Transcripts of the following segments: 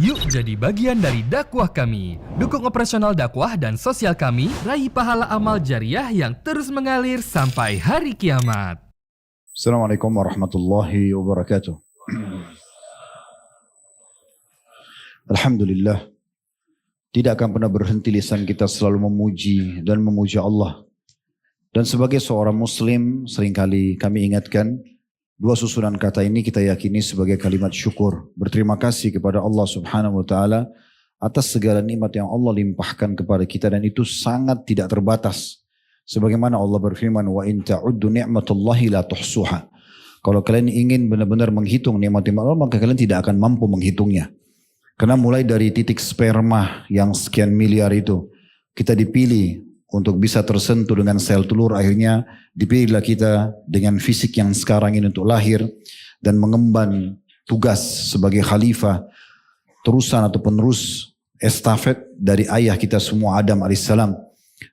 Yuk jadi bagian dari dakwah kami. Dukung operasional dakwah dan sosial kami, raih pahala amal jariah yang terus mengalir sampai hari kiamat. Assalamualaikum warahmatullahi wabarakatuh. Alhamdulillah, tidak akan pernah berhenti lisan kita selalu memuji dan memuja Allah. Dan sebagai seorang muslim, seringkali kami ingatkan, dua susunan kata ini kita yakini sebagai kalimat syukur. Berterima kasih kepada Allah subhanahu wa ta'ala atas segala nikmat yang Allah limpahkan kepada kita, dan itu sangat tidak terbatas. Sebagaimana Allah berfirman, wa in ta'uddu ni'matullahi la tuhsuha. Kalau kalian ingin benar-benar menghitung nikmat-nikmat Allah, maka kalian tidak akan mampu menghitungnya. Karena mulai dari titik sperma yang sekian miliar itu, kita dipilih untuk bisa tersentuh dengan sel telur, akhirnya dipilihlah kita dengan fisik yang sekarang ini untuk lahir dan mengemban tugas sebagai khalifah, terusan atau penerus estafet dari ayah kita semua Adam alaihissalam,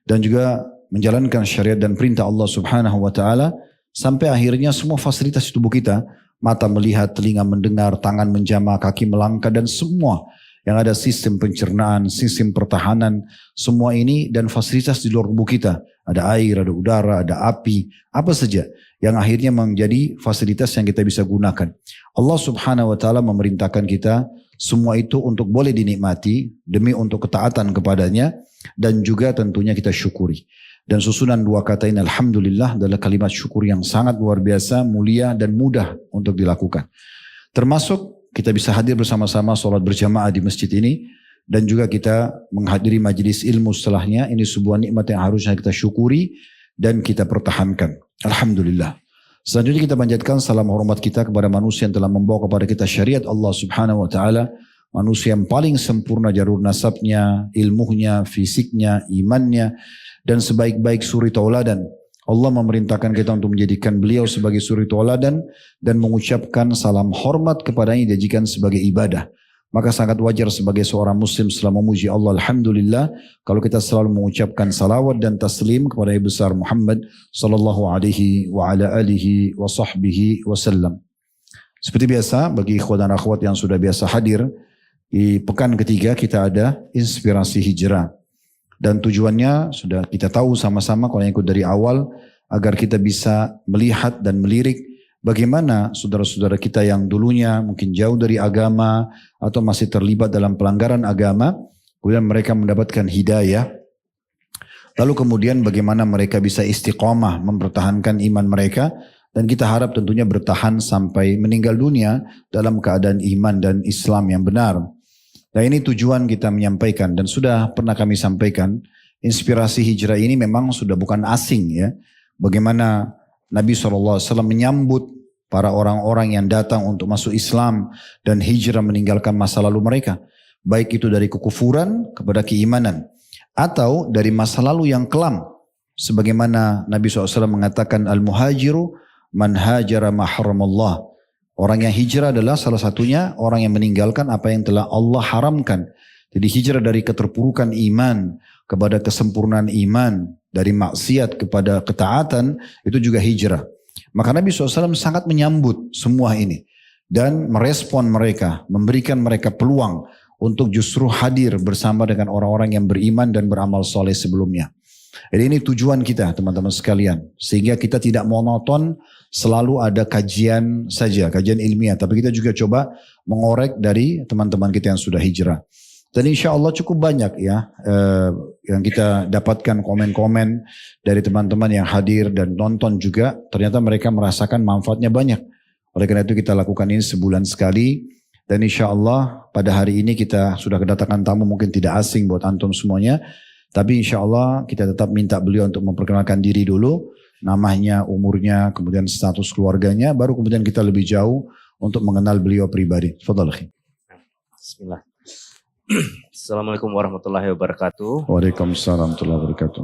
dan juga menjalankan syariat dan perintah Allah subhanahu wa ta'ala sampai akhirnya semua fasilitas tubuh kita, mata melihat, telinga mendengar, tangan menjamah, kaki melangkah, dan semua yang ada sistem pencernaan, sistem pertahanan, semua ini dan fasilitas di luar tubuh kita. Ada air, ada udara, ada api, apa saja yang akhirnya menjadi fasilitas yang kita bisa gunakan. Allah subhanahu wa ta'ala memerintahkan kita semua itu untuk boleh dinikmati demi untuk ketaatan kepadanya, dan juga tentunya kita syukuri. Dan susunan dua kata ini alhamdulillah adalah kalimat syukur yang sangat luar biasa, mulia dan mudah untuk dilakukan. Termasuk kita bisa hadir bersama-sama sholat berjamaah di masjid ini, dan juga kita menghadiri majelis ilmu setelahnya. Ini sebuah nikmat yang harusnya kita syukuri dan kita pertahankan. Alhamdulillah. Selanjutnya kita panjatkan salam hormat kita kepada manusia yang telah membawa kepada kita syariat Allah subhanahu wa ta'ala. Manusia yang paling sempurna jalur nasabnya, ilmunya, fisiknya, imannya, dan sebaik-baik suri tauladan. Allah memerintahkan kita untuk menjadikan beliau sebagai suri tauladan dan mengucapkan salam hormat kepadanya dijadikan sebagai ibadah. Maka sangat wajar sebagai seorang muslim setelah memuji Allah alhamdulillah kalau kita selalu mengucapkan salawat dan taslim kepada Nabi besar Muhammad sallallahu alaihi wa ala alihi wa sahbihi wasallam. Seperti biasa bagi ikhwan dan akhwat yang sudah biasa hadir, di pekan ketiga kita ada inspirasi hijrah. Dan tujuannya sudah kita tahu sama-sama kalau yang ikut dari awal, agar kita bisa melihat dan melirik bagaimana saudara-saudara kita yang dulunya mungkin jauh dari agama atau masih terlibat dalam pelanggaran agama, kemudian mereka mendapatkan hidayah. Lalu kemudian bagaimana mereka bisa istiqomah mempertahankan iman mereka, dan kita harap tentunya bertahan sampai meninggal dunia dalam keadaan iman dan Islam yang benar. Nah ini tujuan kita menyampaikan, dan sudah pernah kami sampaikan, inspirasi hijrah ini memang sudah bukan asing ya. Bagaimana Nabi SAW menyambut para orang-orang yang datang untuk masuk Islam dan hijrah meninggalkan masa lalu mereka. Baik itu dari kekufuran kepada keimanan, atau dari masa lalu yang kelam. Sebagaimana Nabi SAW mengatakan, Al-muhajiru man hajara ma haramallah. Orang yang hijrah adalah salah satunya orang yang meninggalkan apa yang telah Allah haramkan. Jadi hijrah dari keterpurukan iman kepada kesempurnaan iman, dari maksiat kepada ketaatan, itu juga hijrah. Maka Nabi SAW sangat menyambut semua ini dan merespon mereka, memberikan mereka peluang untuk justru hadir bersama dengan orang-orang yang beriman dan beramal soleh sebelumnya. Jadi ini tujuan kita teman-teman sekalian, sehingga kita tidak monoton selalu ada kajian saja, kajian ilmiah, tapi kita juga coba mengorek dari teman-teman kita yang sudah hijrah. Dan insya Allah cukup banyak ya yang kita dapatkan komen-komen dari teman-teman yang hadir dan nonton juga, ternyata mereka merasakan manfaatnya banyak. Oleh karena itu kita lakukan ini sebulan sekali, dan insya Allah pada hari ini kita sudah kedatangan tamu mungkin tidak asing buat antum semuanya. Tapi insya Allah kita tetap minta beliau untuk memperkenalkan diri dulu, namanya, umurnya, kemudian status keluarganya, baru kemudian kita lebih jauh untuk mengenal beliau pribadi. Tafadhal akhi. Bismillah. Assalamualaikum warahmatullahi wabarakatuh. Waalaikumsalam warahmatullahi wabarakatuh.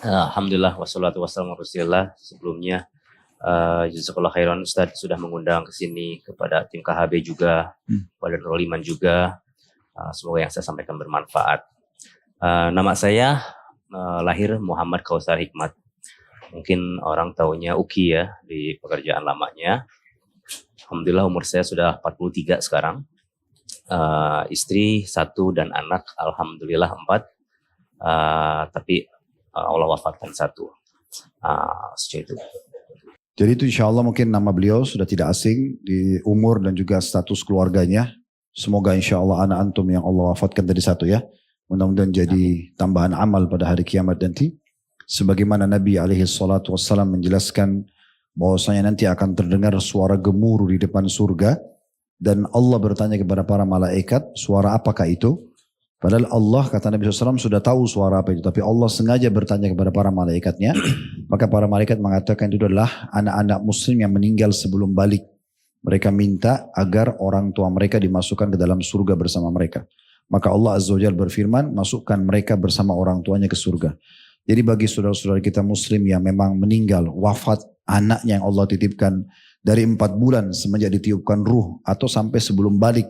Alhamdulillah wassalatu wassalamu ala Rasulillah. Sebelumnya jazakallah khairan Ustaz sudah mengundang ke sini, kepada tim KHB juga, kepada Nurul Iman juga. Semoga yang saya sampaikan bermanfaat. Nama saya lahir Muhammad Kausar Hikmat. Mungkin orang taunya Uki ya di pekerjaan lamanya. Alhamdulillah umur saya sudah 43 sekarang. Istri 1 dan anak alhamdulillah 4. Tapi Allah wafatkan 1. Sejauh itu. Jadi itu insya Allah mungkin nama beliau sudah tidak asing di umur dan juga status keluarganya. Semoga insya Allah anak antum yang Allah wafatkan tadi 1 ya. Mudah-mudahan jadi tambahan amal pada hari kiamat nanti. Sebagaimana Nabi SAW menjelaskan bahwasanya nanti akan terdengar suara gemuruh di depan surga. Dan Allah bertanya kepada para malaikat, suara apakah itu? Padahal Allah, kata Nabi SAW, sudah tahu suara apa itu. Tapi Allah sengaja bertanya kepada para malaikatnya. Maka para malaikat mengatakan itu adalah anak-anak muslim yang meninggal sebelum balik. Mereka minta agar orang tua mereka dimasukkan ke dalam surga bersama mereka. Maka Allah Azza wa Jalla berfirman, masukkan mereka bersama orang tuanya ke surga. Jadi bagi saudara-saudara kita muslim yang memang meninggal, wafat anaknya yang Allah titipkan dari 4 bulan semenjak ditiupkan ruh atau sampai sebelum balik,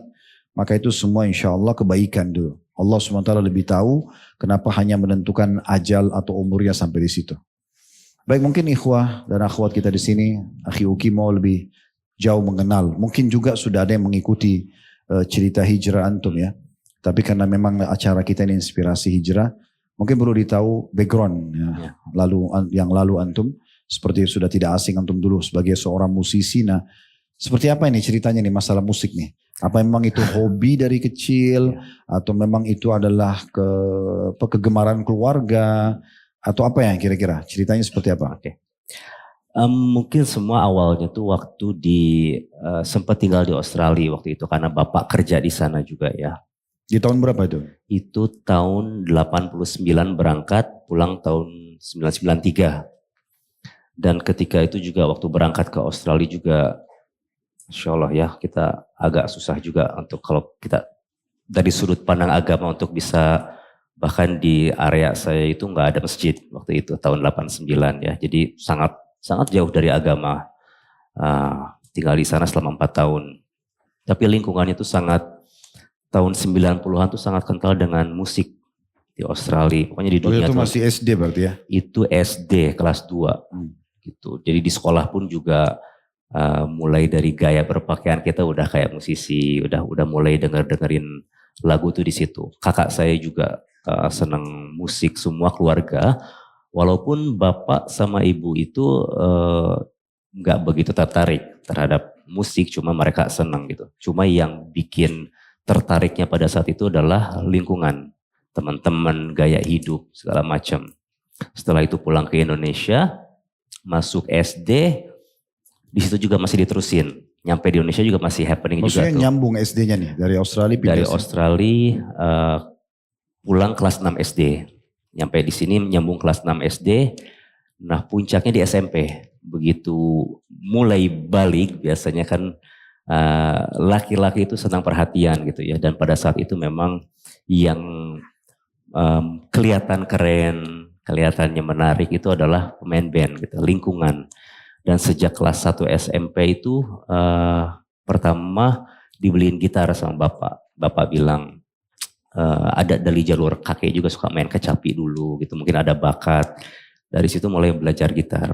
maka itu semua insya Allah kebaikan dulu. Allah SWT lebih tahu kenapa hanya menentukan ajal atau umurnya sampai di situ. Baik, mungkin ikhwah dan akhwat kita di sini, Akhi Uki mau lebih jauh mengenal. Mungkin juga sudah ada yang mengikuti cerita hijrah antum ya. Tapi karena memang acara kita ini inspirasi hijrah, mungkin perlu ditahu background ya. Lalu antum, seperti sudah tidak asing antum dulu sebagai seorang musisi. Nah, seperti apa ini ceritanya nih masalah musik nih? Apa memang itu hobi dari kecil atau memang itu adalah kegemaran keluarga atau apa yang kira-kira ceritanya seperti apa? Oke. Mungkin semua awalnya tuh waktu sempat tinggal di Australia waktu itu karena bapak kerja di sana juga ya. Di tahun berapa itu? Itu tahun 89 berangkat, pulang tahun 993. Dan ketika itu juga waktu berangkat ke Australia juga, insya Allah ya kita agak susah juga untuk kalau kita dari sudut pandang agama untuk bisa, bahkan di area saya itu nggak ada masjid waktu itu tahun 89 ya. Jadi sangat jauh dari agama. Tinggal di sana selama 4 tahun. Tapi lingkungannya itu tahun 90-an tuh sangat kental dengan musik di Australia. Pokoknya di dunia itu masih SD berarti ya? Itu SD kelas 2 gitu. Jadi di sekolah pun juga mulai dari gaya berpakaian kita udah kayak musisi, udah mulai dengerin lagu tuh di situ. Kakak saya juga senang musik, semua keluarga. Walaupun bapak sama ibu itu nggak begitu tertarik terhadap musik, cuma mereka senang gitu. Cuma yang bikin tertariknya pada saat itu adalah lingkungan, teman-teman, gaya hidup, segala macam. Setelah itu pulang ke Indonesia, masuk SD, di situ juga masih diterusin. Nyampe di Indonesia juga masih happening. Maksudnya juga tuh. Nyambung SD-nya nih, dari Australia pindah. Dari Australia pulang kelas 6 SD. Nyampe di sini nyambung kelas 6 SD. Nah puncaknya di SMP. Begitu mulai balik, biasanya kan laki-laki itu senang perhatian gitu ya, dan pada saat itu memang yang kelihatan keren, kelihatannya menarik itu adalah pemain band gitu, lingkungan. Dan sejak kelas 1 SMP itu pertama dibeliin gitar sama bapak bilang ada dari jalur kakek juga suka main kecapi dulu gitu, mungkin ada bakat. Dari situ mulai belajar gitar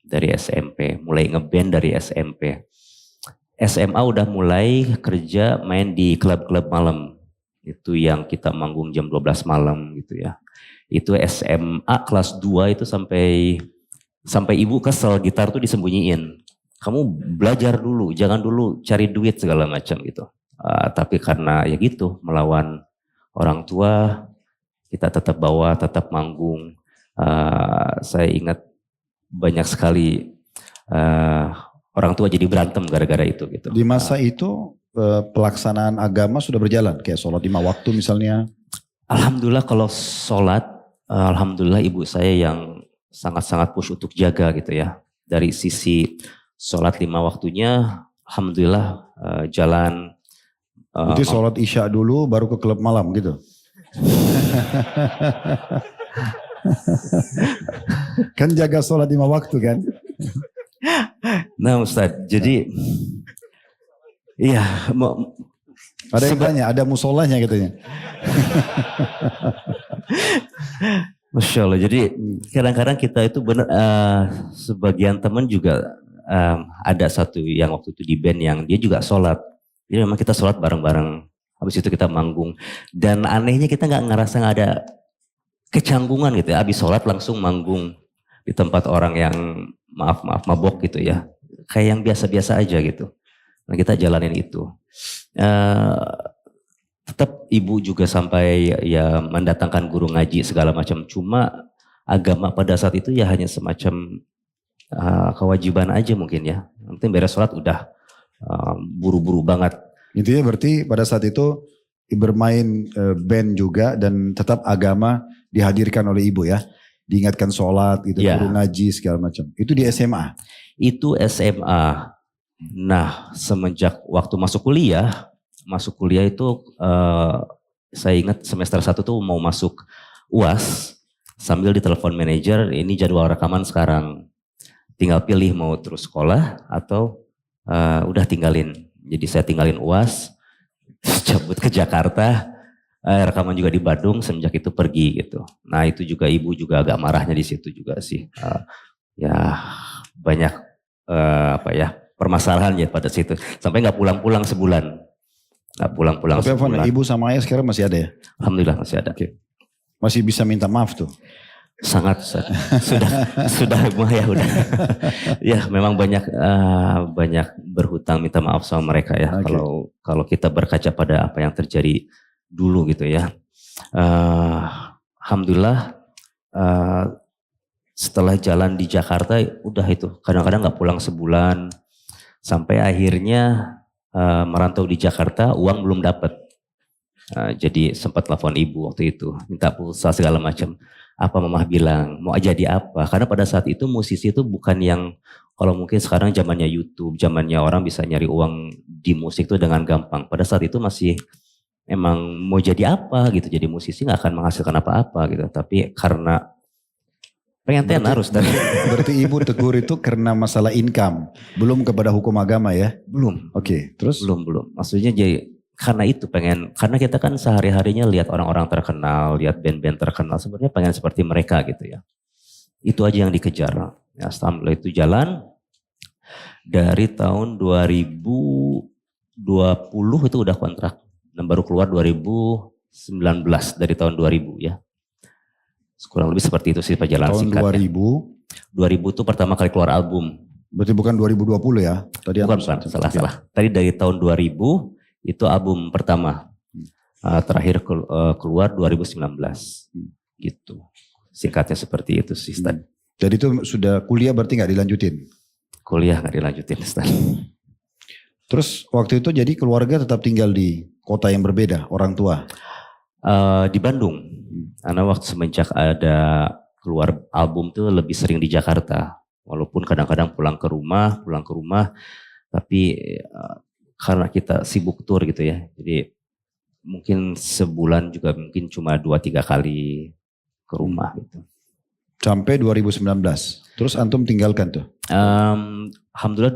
dari SMP, mulai ngeband dari SMP. SMA udah mulai kerja main di klub-klub malam. Itu yang kita manggung jam 12 malam gitu ya. Itu SMA kelas 2 itu sampai ibu kesel, gitar tuh disembunyiin. Kamu belajar dulu, jangan dulu cari duit segala macam gitu. Tapi karena ya gitu, melawan orang tua, kita tetap bawa, tetap manggung. Saya ingat banyak sekali orang tua jadi berantem gara-gara itu gitu. Di masa itu pelaksanaan agama sudah berjalan, kayak sholat 5 waktu misalnya? Alhamdulillah kalau sholat, alhamdulillah ibu saya yang sangat-sangat push untuk jaga gitu ya. Dari sisi sholat 5 waktunya, alhamdulillah jalan. Berarti sholat isya dulu baru ke klub malam gitu? Kan jaga sholat 5 waktu kan? Nah Ustaz, jadi iya ada yang tanya, ada musolanya katanya. Masya Allah, jadi kadang-kadang kita itu benar, sebagian teman juga ada satu yang waktu itu di band yang dia juga sholat. Jadi memang kita sholat bareng-bareng Habis itu kita manggung. Dan anehnya kita nggak ngerasa nggak ada kecanggungan gitu ya. Habis sholat langsung manggung di tempat orang yang maaf mabok gitu ya. Kayak yang biasa-biasa aja gitu. Nah kita jalanin itu. Tetap ibu juga sampai ya mendatangkan guru ngaji segala macam. Cuma agama pada saat itu ya hanya semacam kewajiban aja mungkin ya. Nanti beres sholat udah buru-buru banget. Intinya berarti pada saat itu bermain band juga dan tetap agama dihadirkan oleh ibu ya. Diingatkan sholat gitu, guru ngaji segala macam. Itu di SMA? Itu SMA. Nah semenjak waktu masuk kuliah itu saya ingat semester 1 tuh mau masuk UAS sambil ditelepon manajer, ini jadwal rekaman sekarang. Tinggal pilih mau terus sekolah atau udah tinggalin. Jadi saya tinggalin UAS, cabut ke Jakarta, rekaman juga di Bandung, semenjak itu pergi gitu. Nah itu juga ibu juga agak marahnya di situ juga sih. Ya banyak permasalahan ya pada situ. Sampai nggak pulang-pulang sebulan. Nggak pulang-pulang sebulan. Tapi ibu sama ayah sekarang masih ada ya? Alhamdulillah masih ada. Oke. Masih bisa minta maaf tuh? Sangat sudah ya udah. Ya memang banyak berhutang minta maaf sama mereka ya. Okay. Kalau kita berkaca pada apa yang terjadi dulu gitu ya. Alhamdulillah setelah jalan di Jakarta udah itu kadang-kadang nggak pulang sebulan sampai akhirnya merantau di Jakarta, uang belum dapat. Jadi sempat telepon ibu waktu itu, minta pulsa segala macam. Apa mamah bilang, mau jadi apa? Karena pada saat itu musisi itu bukan yang, kalau mungkin sekarang zamannya YouTube, zamannya orang bisa nyari uang di musik itu dengan gampang. Pada saat itu masih emang mau jadi apa gitu, jadi musisi nggak akan menghasilkan apa-apa gitu. Tapi karena pengen harus dari. Berarti ibu tegur itu karena masalah income, belum kepada hukum agama ya? Belum. Oke, terus? Belum. Maksudnya jadi karena itu karena kita kan sehari-harinya lihat orang-orang terkenal, lihat band-band terkenal, sebenarnya pengen seperti mereka gitu ya. Itu aja yang dikejar. Ya, setelah itu jalan dari tahun 2020 itu udah kontrak, dan baru keluar 2019 dari tahun 2000 ya. Kurang lebih seperti itu sih perjalanan singkatnya. Tahun 2000 itu pertama kali keluar album. Berarti bukan 2020 ya? Tadi bukan, salah. Tadi dari tahun 2000 itu album pertama. Terakhir keluar 2019. Gitu. Singkatnya seperti itu sih, Stan. Jadi itu sudah kuliah berarti gak dilanjutin? Kuliah gak dilanjutin, Stan. Terus waktu itu jadi keluarga tetap tinggal di kota yang berbeda, orang tua? Di Bandung. Karena waktu semenjak ada keluar album tuh lebih sering di Jakarta. Walaupun kadang-kadang pulang ke rumah, tapi karena kita sibuk tur gitu ya. Jadi mungkin sebulan juga mungkin cuma 2-3 kali ke rumah gitu. Sampai 2019. Terus antum tinggalkan tuh? Alhamdulillah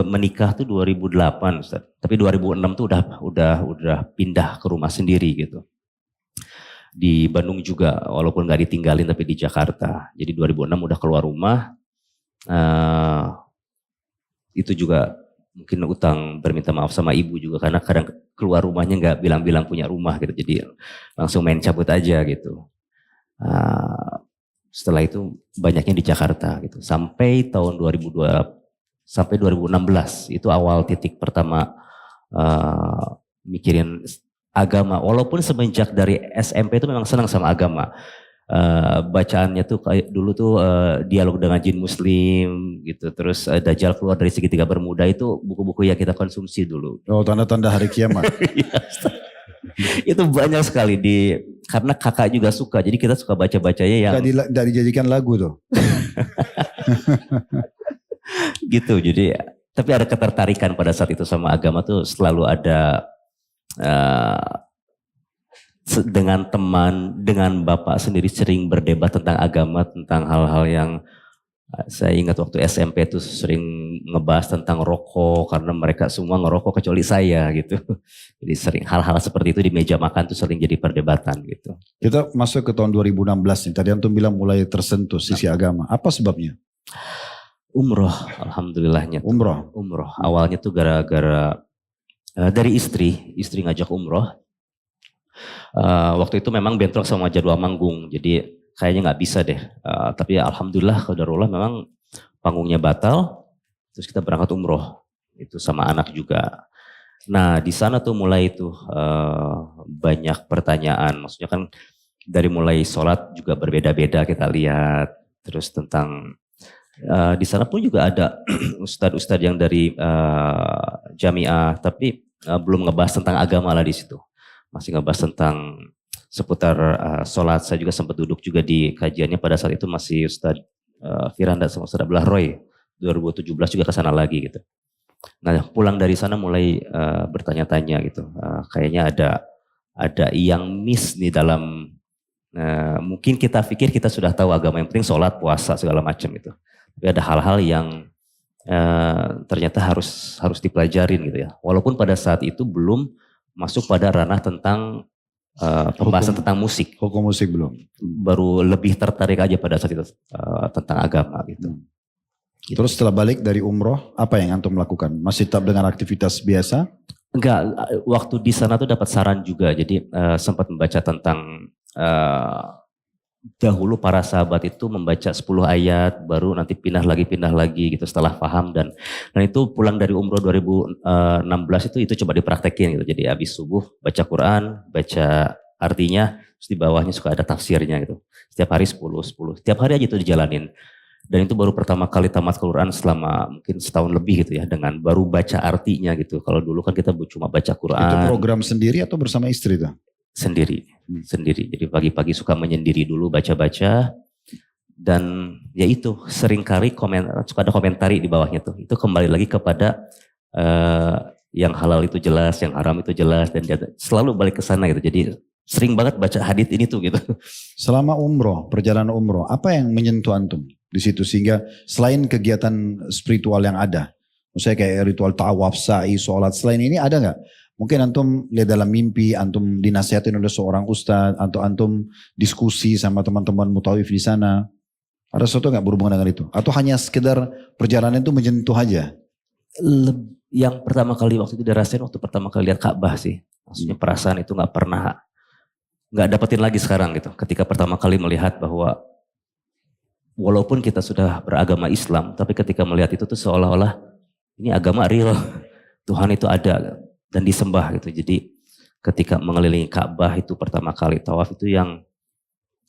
menikah tuh 2008, Ustaz. Tapi 2006 tuh udah pindah ke rumah sendiri gitu. Di Bandung juga walaupun gak ditinggalin tapi di Jakarta. Jadi 2006 udah keluar rumah. Itu juga mungkin utang berminta maaf sama ibu juga karena kadang keluar rumahnya gak bilang-bilang punya rumah gitu. Jadi langsung main cabut aja gitu. Setelah itu banyaknya di Jakarta gitu. Sampai tahun 2016 itu awal titik pertama mikirin agama. Walaupun semenjak dari SMP itu memang senang sama agama. Bacaannya tuh kayak dulu tuh dialog dengan jin muslim gitu. Terus Dajjal keluar dari segitiga bermuda itu buku-buku yang kita konsumsi dulu. Oh, tanda-tanda hari kiamat. Itu banyak sekali karena kakak juga suka. Jadi kita suka baca-bacanya yang Tidak dijadikan lagu tuh. Gitu. Jadi tapi ada ketertarikan pada saat itu sama agama tuh selalu ada. Dengan teman, dengan bapak sendiri sering berdebat tentang agama, tentang hal-hal yang saya ingat waktu SMP itu sering ngebahas tentang rokok karena mereka semua ngerokok kecuali saya gitu. Jadi sering hal-hal seperti itu di meja makan tuh sering jadi perdebatan gitu. Kita masuk ke tahun 2016 nih. Tadi antum bilang mulai tersentuh sisi agama. Apa sebabnya? Umroh, alhamdulillahnya. Umroh. Awalnya tuh gara-gara Dari istri ngajak umroh. Waktu itu memang bentrok sama jadwal manggung, jadi kayaknya nggak bisa deh. Tapi alhamdulillah qadarullah memang panggungnya batal, terus kita berangkat umroh itu sama anak juga. Nah di sana tuh mulai tuh banyak pertanyaan, maksudnya kan dari mulai sholat juga berbeda-beda kita lihat, terus tentang di sana pun juga ada ustadz-ustadz yang dari jamiah, tapi belum ngebahas tentang agama lah di situ. Masih ngebahas tentang seputar sholat. Saya juga sempat duduk juga di kajiannya pada saat itu masih Ustadz Firanda sama Ustadz Abdullah Roy. 2017 juga ke sana lagi gitu. Nah pulang dari sana mulai bertanya-tanya gitu. Kayaknya ada yang miss nih dalam mungkin kita pikir kita sudah tahu agama, yang penting sholat, puasa segala macam itu. Tapi ada hal-hal yang ternyata harus dipelajarin gitu ya. Walaupun pada saat itu belum masuk pada ranah tentang pembahasan tentang musik. Hukum musik belum. Baru lebih tertarik aja pada saat itu tentang agama gitu. Gitu. Terus setelah balik dari umroh, apa yang antum lakukan? Masih tetap dengan aktivitas biasa? Enggak, waktu di sana tuh dapat saran juga. Jadi sempat membaca tentang dahulu para sahabat itu membaca 10 ayat, baru nanti pindah lagi gitu setelah paham. Dan itu pulang dari umroh 2016 itu coba dipraktekin gitu. Jadi habis subuh baca Quran, baca artinya, terus di bawahnya suka ada tafsirnya gitu. Setiap hari 10. Setiap hari aja itu dijalanin. Dan itu baru pertama kali tamat Quran selama mungkin setahun lebih gitu ya, dengan baru baca artinya gitu. Kalau dulu kan kita cuma baca Quran. Itu program sendiri atau bersama istri tuh? Sendiri. Jadi pagi-pagi suka menyendiri dulu baca-baca, dan ya itu seringkali suka ada komentari di bawahnya tuh. Itu kembali lagi kepada yang halal itu jelas, yang haram itu jelas, dan dia selalu balik ke sana gitu. Jadi sering banget baca hadits ini tuh gitu. Selama umroh, perjalanan umroh, apa yang menyentuh antum di situ sehingga selain kegiatan spiritual yang ada, misalnya kayak ritual tawaf, sa'i, sholat, selain ini ada nggak? Mungkin antum lihat dalam mimpi, antum dinasihatin oleh seorang ustadz, atau antum diskusi sama teman-teman mutawif di sana. Ada sesuatu nggak berhubungan dengan itu? Atau hanya sekedar perjalanan itu menyentuh aja? Yang pertama kali waktu itu dirasain waktu pertama kali lihat Ka'bah sih. Maksudnya perasaan itu nggak dapetin lagi sekarang gitu. Ketika pertama kali melihat bahwa walaupun kita sudah beragama Islam, tapi ketika melihat itu tuh seolah-olah ini agama real. Tuhan itu ada dan disembah gitu. Jadi ketika mengelilingi Ka'bah itu pertama kali tawaf itu yang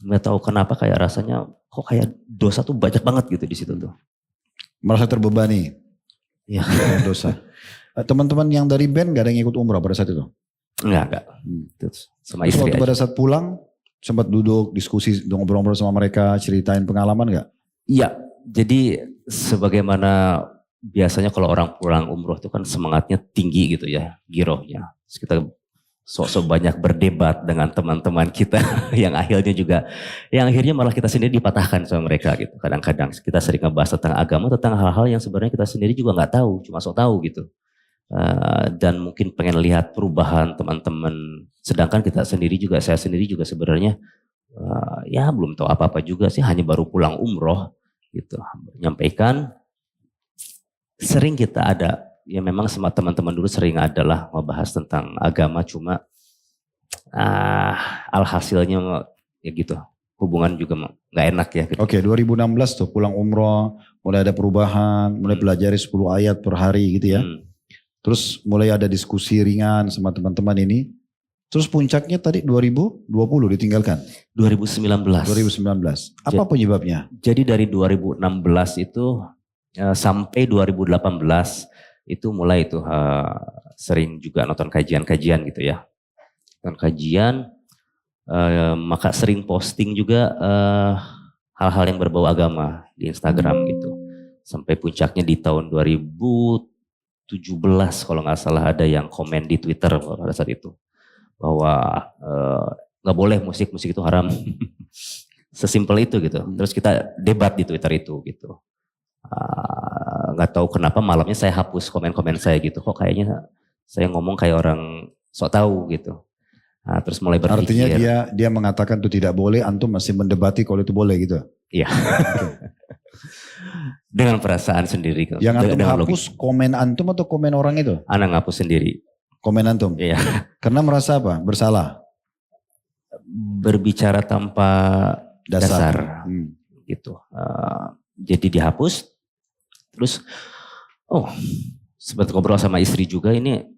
nggak tahu kenapa kayak rasanya kok kayak dosa tuh banyak banget gitu di situ tuh. Merasa terbebani. Iya. Dosa. Teman-teman yang dari band gak ada yang ikut umrah pada saat itu? Enggak. Sama Terus istri waktu aja. pada saat pulang sempat duduk diskusi, ngobrol-ngobrol sama mereka, ceritain pengalaman gak? Iya. Jadi sebagaimana biasanya kalau orang pulang umroh itu kan semangatnya tinggi gitu ya, girohnya. Terus kita sok-sok banyak berdebat dengan teman-teman kita yang akhirnya malah kita sendiri dipatahkan sama mereka gitu. Kadang-kadang kita sering ngebahas tentang agama, tentang hal-hal yang sebenarnya kita sendiri juga nggak tahu, cuma sok tahu gitu. Dan mungkin pengen lihat perubahan teman-teman. Sedangkan saya sendiri juga sebenarnya ya belum tahu apa-apa juga sih, hanya baru pulang umroh gitu. Menyampaikan. Sering kita ada, ya memang sama teman-teman dulu sering adalah membahas tentang agama, cuma alhasilnya ya gitu, hubungan juga nggak enak ya. Gitu. Oke, 2016 tuh pulang umroh, mulai ada perubahan, mulai pelajari 10 ayat per hari gitu ya. Terus mulai ada diskusi ringan sama teman-teman ini. Terus puncaknya tadi 2020 ditinggalkan? 2019. 2019. Apa penyebabnya? Jadi dari 2016 itu sampai 2018 itu mulai itu sering juga nonton kajian-kajian gitu ya. Nonton kajian, maka sering posting juga hal-hal yang berbau agama di Instagram gitu. Sampai puncaknya di tahun 2017 kalau nggak salah ada yang komen di Twitter pada saat itu. Bahwa nggak boleh musik itu haram. Sesimpel itu gitu. Terus kita debat di Twitter itu gitu. Nggak tahu kenapa malamnya saya hapus komen-komen saya gitu, kok kayaknya saya ngomong kayak orang sok tahu gitu. Nah, terus mulai berpikir. Artinya dia mengatakan itu tidak boleh, antum masih mendebati kalau itu boleh gitu. Iya. Dengan perasaan sendiri. Yang antum hapus komen antum atau komen orang itu? Anak ngapus sendiri. Komen antum. Iya. Karena merasa apa? Bersalah. Berbicara tanpa dasar. Gitu. Jadi dihapus. Terus, sempat ngobrol sama istri juga, ini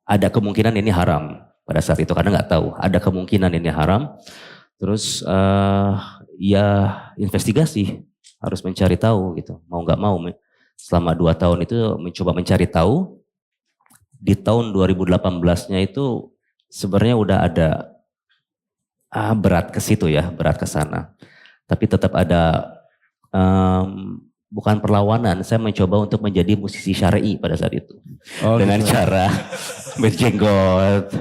ada kemungkinan ini haram pada saat itu, karena nggak tahu. Ada kemungkinan ini haram. Terus ya investigasi, harus mencari tahu gitu. Mau nggak mau, selama 2 tahun itu mencoba mencari tahu. Di tahun 2018-nya itu sebenarnya udah ada berat ke situ ya, berat ke sana. Tapi tetap ada bukan perlawanan, saya mencoba untuk menjadi musisi syar'i pada saat itu. Dengan cara berjenggot,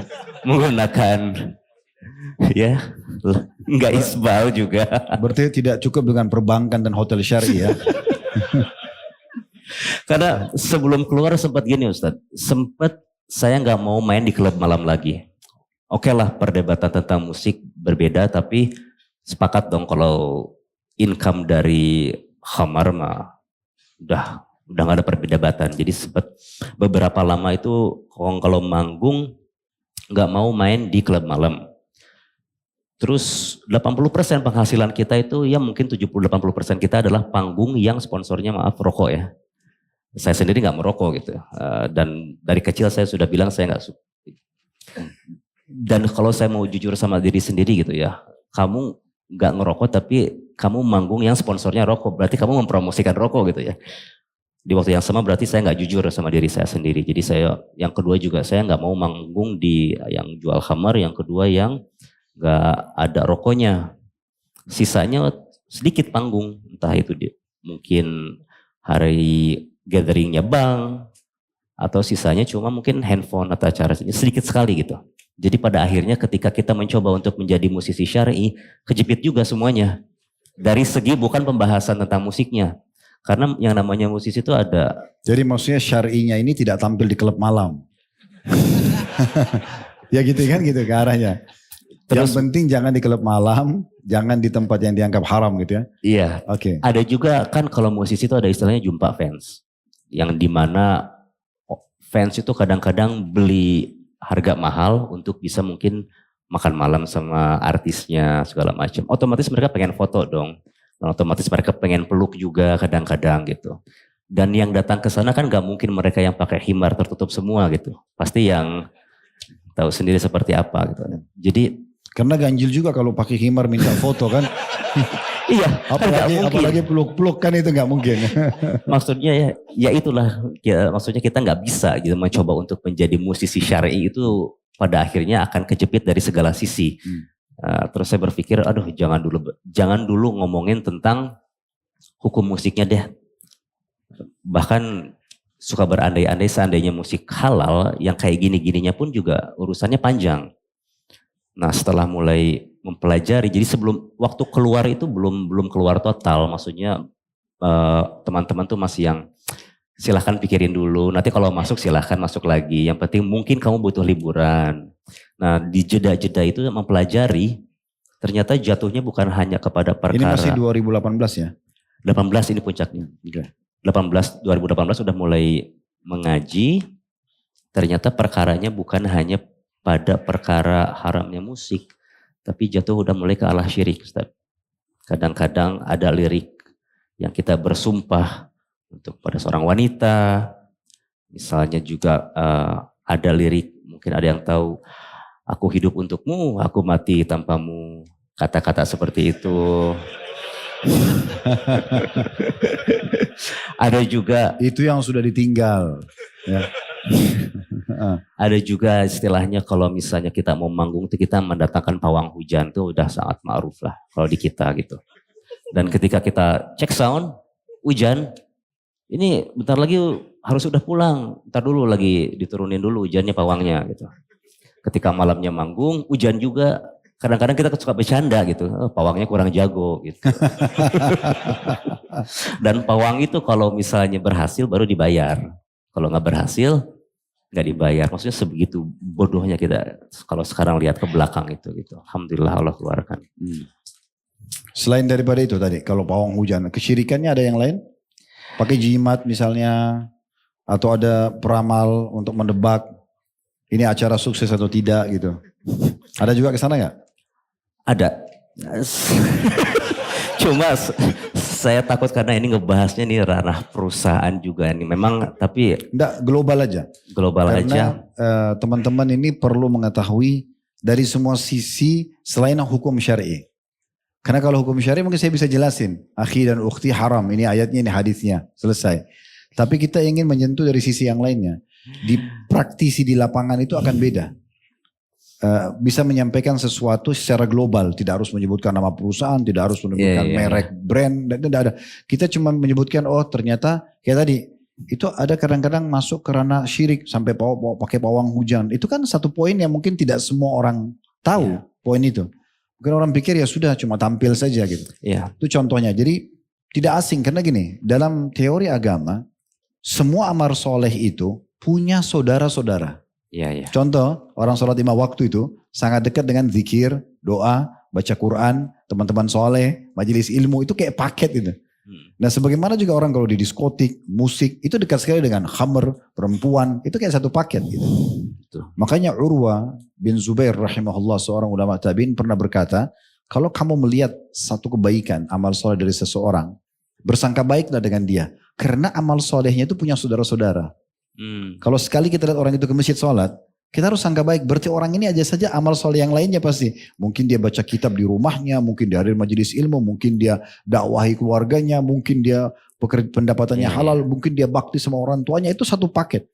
menggunakan ya nggak isbal juga. Berarti tidak cukup dengan perbankan dan hotel syar'i ya. Karena sebelum keluar sempat gini Ustadz, sempat saya nggak mau main di klub malam lagi. Oke lah, perdebatan tentang musik berbeda, tapi sepakat dong kalau income dari khamar mah udah nggak ada perdebatan. Jadi sempat beberapa lama itu kalau manggung nggak mau main di klub malam. Terus 80% penghasilan kita itu ya mungkin 70-80% kita adalah panggung yang sponsornya rokok ya. Saya sendiri nggak merokok gitu, dan dari kecil saya sudah bilang saya nggak suka. Dan kalau saya mau jujur sama diri sendiri gitu ya, kamu nggak ngerokok tapi kamu manggung yang sponsornya rokok, berarti kamu mempromosikan rokok gitu ya. Di waktu yang sama berarti saya nggak jujur sama diri saya sendiri. Jadi saya, yang kedua juga saya nggak mau manggung di yang jual khamar, yang kedua yang nggak ada rokoknya. Sisanya sedikit panggung, entah itu mungkin hari gatheringnya bank, atau sisanya cuma mungkin handphone atau acara sedikit sekali gitu. Jadi pada akhirnya ketika kita mencoba untuk menjadi musisi syar'i, kejepit juga semuanya. Dari segi bukan pembahasan tentang musiknya. Karena yang namanya musisi itu ada. Jadi maksudnya syar'inya ini tidak tampil di klub malam. Ya gitu kan, gitu ke arahnya. Terus, yang penting jangan di klub malam, jangan di tempat yang dianggap haram gitu ya. Iya. Oke. Ada juga kan kalau musisi itu ada istilahnya jumpa fans. Yang dimana fans itu kadang-kadang beli harga mahal untuk bisa mungkin makan malam sama artisnya segala macam. Otomatis mereka pengen foto dong. Dan otomatis mereka pengen peluk juga kadang-kadang gitu. Dan yang datang ke sana kan gak mungkin mereka yang pakai himar tertutup semua gitu. Pasti yang tahu sendiri seperti apa gitu. Jadi karena ganjil juga kalau pakai himar minta foto kan. Iya, apalagi peluk-peluk kan itu nggak mungkin. Maksudnya ya itulah, ya, maksudnya kita nggak bisa gitu mencoba untuk menjadi musisi syar'i itu pada akhirnya akan kejepit dari segala sisi. Terus saya berpikir, aduh jangan dulu ngomongin tentang hukum musiknya deh. Bahkan suka berandai-andai seandainya musik halal yang kayak gini-gininya pun juga urusannya panjang. Nah setelah mulai mempelajari, jadi sebelum waktu keluar itu belum keluar total, maksudnya teman-teman tuh masih yang silahkan pikirin dulu, nanti kalau masuk silahkan masuk lagi, yang penting mungkin kamu butuh liburan. Nah di jeda-jeda itu mempelajari, ternyata jatuhnya bukan hanya kepada perkara. Ini masih 2018 ya? 18 ini puncaknya. 2018 sudah mulai mengaji, ternyata perkaranya bukan hanya pada perkara haramnya musik, tapi jatuh udah mulai ke arah syirik, Ustaz. Kadang-kadang ada lirik yang kita bersumpah untuk pada seorang wanita, misalnya juga ada lirik, mungkin ada yang tahu, aku hidup untukmu, aku mati tanpamu, kata-kata seperti itu. Ada juga itu yang sudah ditinggal ya. Ada juga istilahnya kalau misalnya kita mau manggung itu kita mendatangkan pawang hujan, itu udah sangat ma'ruf lah kalau di kita gitu. Dan ketika kita cek sound, hujan, ini bentar lagi harus udah pulang, bentar dulu lagi diturunin dulu hujannya pawangnya gitu. Ketika malamnya manggung, hujan juga, kadang-kadang kita suka bercanda gitu, pawangnya kurang jago gitu. Dan pawang itu kalau misalnya berhasil baru dibayar, kalau nggak berhasil nggak dibayar. Maksudnya sebegitu bodohnya kita kalau sekarang lihat ke belakang itu gitu. Alhamdulillah Allah keluarkan. Selain daripada itu tadi, kalau pawang hujan, kesyirikannya ada yang lain? Pakai jimat misalnya, atau ada peramal untuk mendebak? ini acara sukses atau tidak gitu. Ada juga ke sana nggak? Ada. Cuma saya takut karena ini ngebahasnya nih ranah perusahaan juga nih. Memang tapi Enggak, global aja. global aja. Karena teman-teman ini perlu mengetahui dari semua sisi selain hukum syar'i. Karena kalau hukum syar'i mungkin saya bisa jelasin. Akhi dan ukhti haram, ini ayatnya, ini hadisnya, selesai. Tapi kita ingin menyentuh dari sisi yang lainnya. Di praktisi di lapangan itu akan beda. Bisa menyampaikan sesuatu secara global, tidak harus menyebutkan nama perusahaan, tidak harus menyebutkan merek, brand, tidak ada. Kita cuma menyebutkan ternyata kayak tadi itu ada kadang-kadang masuk ke ranah syirik sampai pakai pawang hujan. Itu kan satu poin yang mungkin tidak semua orang tahu poin itu. Mungkin orang pikir ya sudah cuma tampil saja gitu. Itu contohnya. Jadi tidak asing karena gini, dalam teori agama semua amal soleh itu punya saudara-saudara. Contoh, orang sholat 5 waktu itu sangat dekat dengan zikir, doa, baca Quran, teman-teman soleh, majelis ilmu, itu kayak paket itu. Nah sebagaimana juga orang kalau di diskotik, musik, itu dekat sekali dengan khamr, perempuan, itu kayak satu paket gitu. Makanya Urwa bin Zubair rahimahullah, seorang ulama tabi'in pernah berkata, kalau kamu melihat satu kebaikan, amal soleh dari seseorang, bersangka baiklah dengan dia. Karena amal solehnya itu punya saudara-saudara. Kalau sekali kita lihat orang itu ke masjid sholat, kita harus sangka baik. Berarti orang ini aja saja amal soleh yang lainnya pasti. Mungkin dia baca kitab di rumahnya, mungkin dia hadir majelis ilmu, mungkin dia dakwahi keluarganya, mungkin dia pendapatannya halal, mungkin dia bakti sama orang tuanya. Itu satu paket.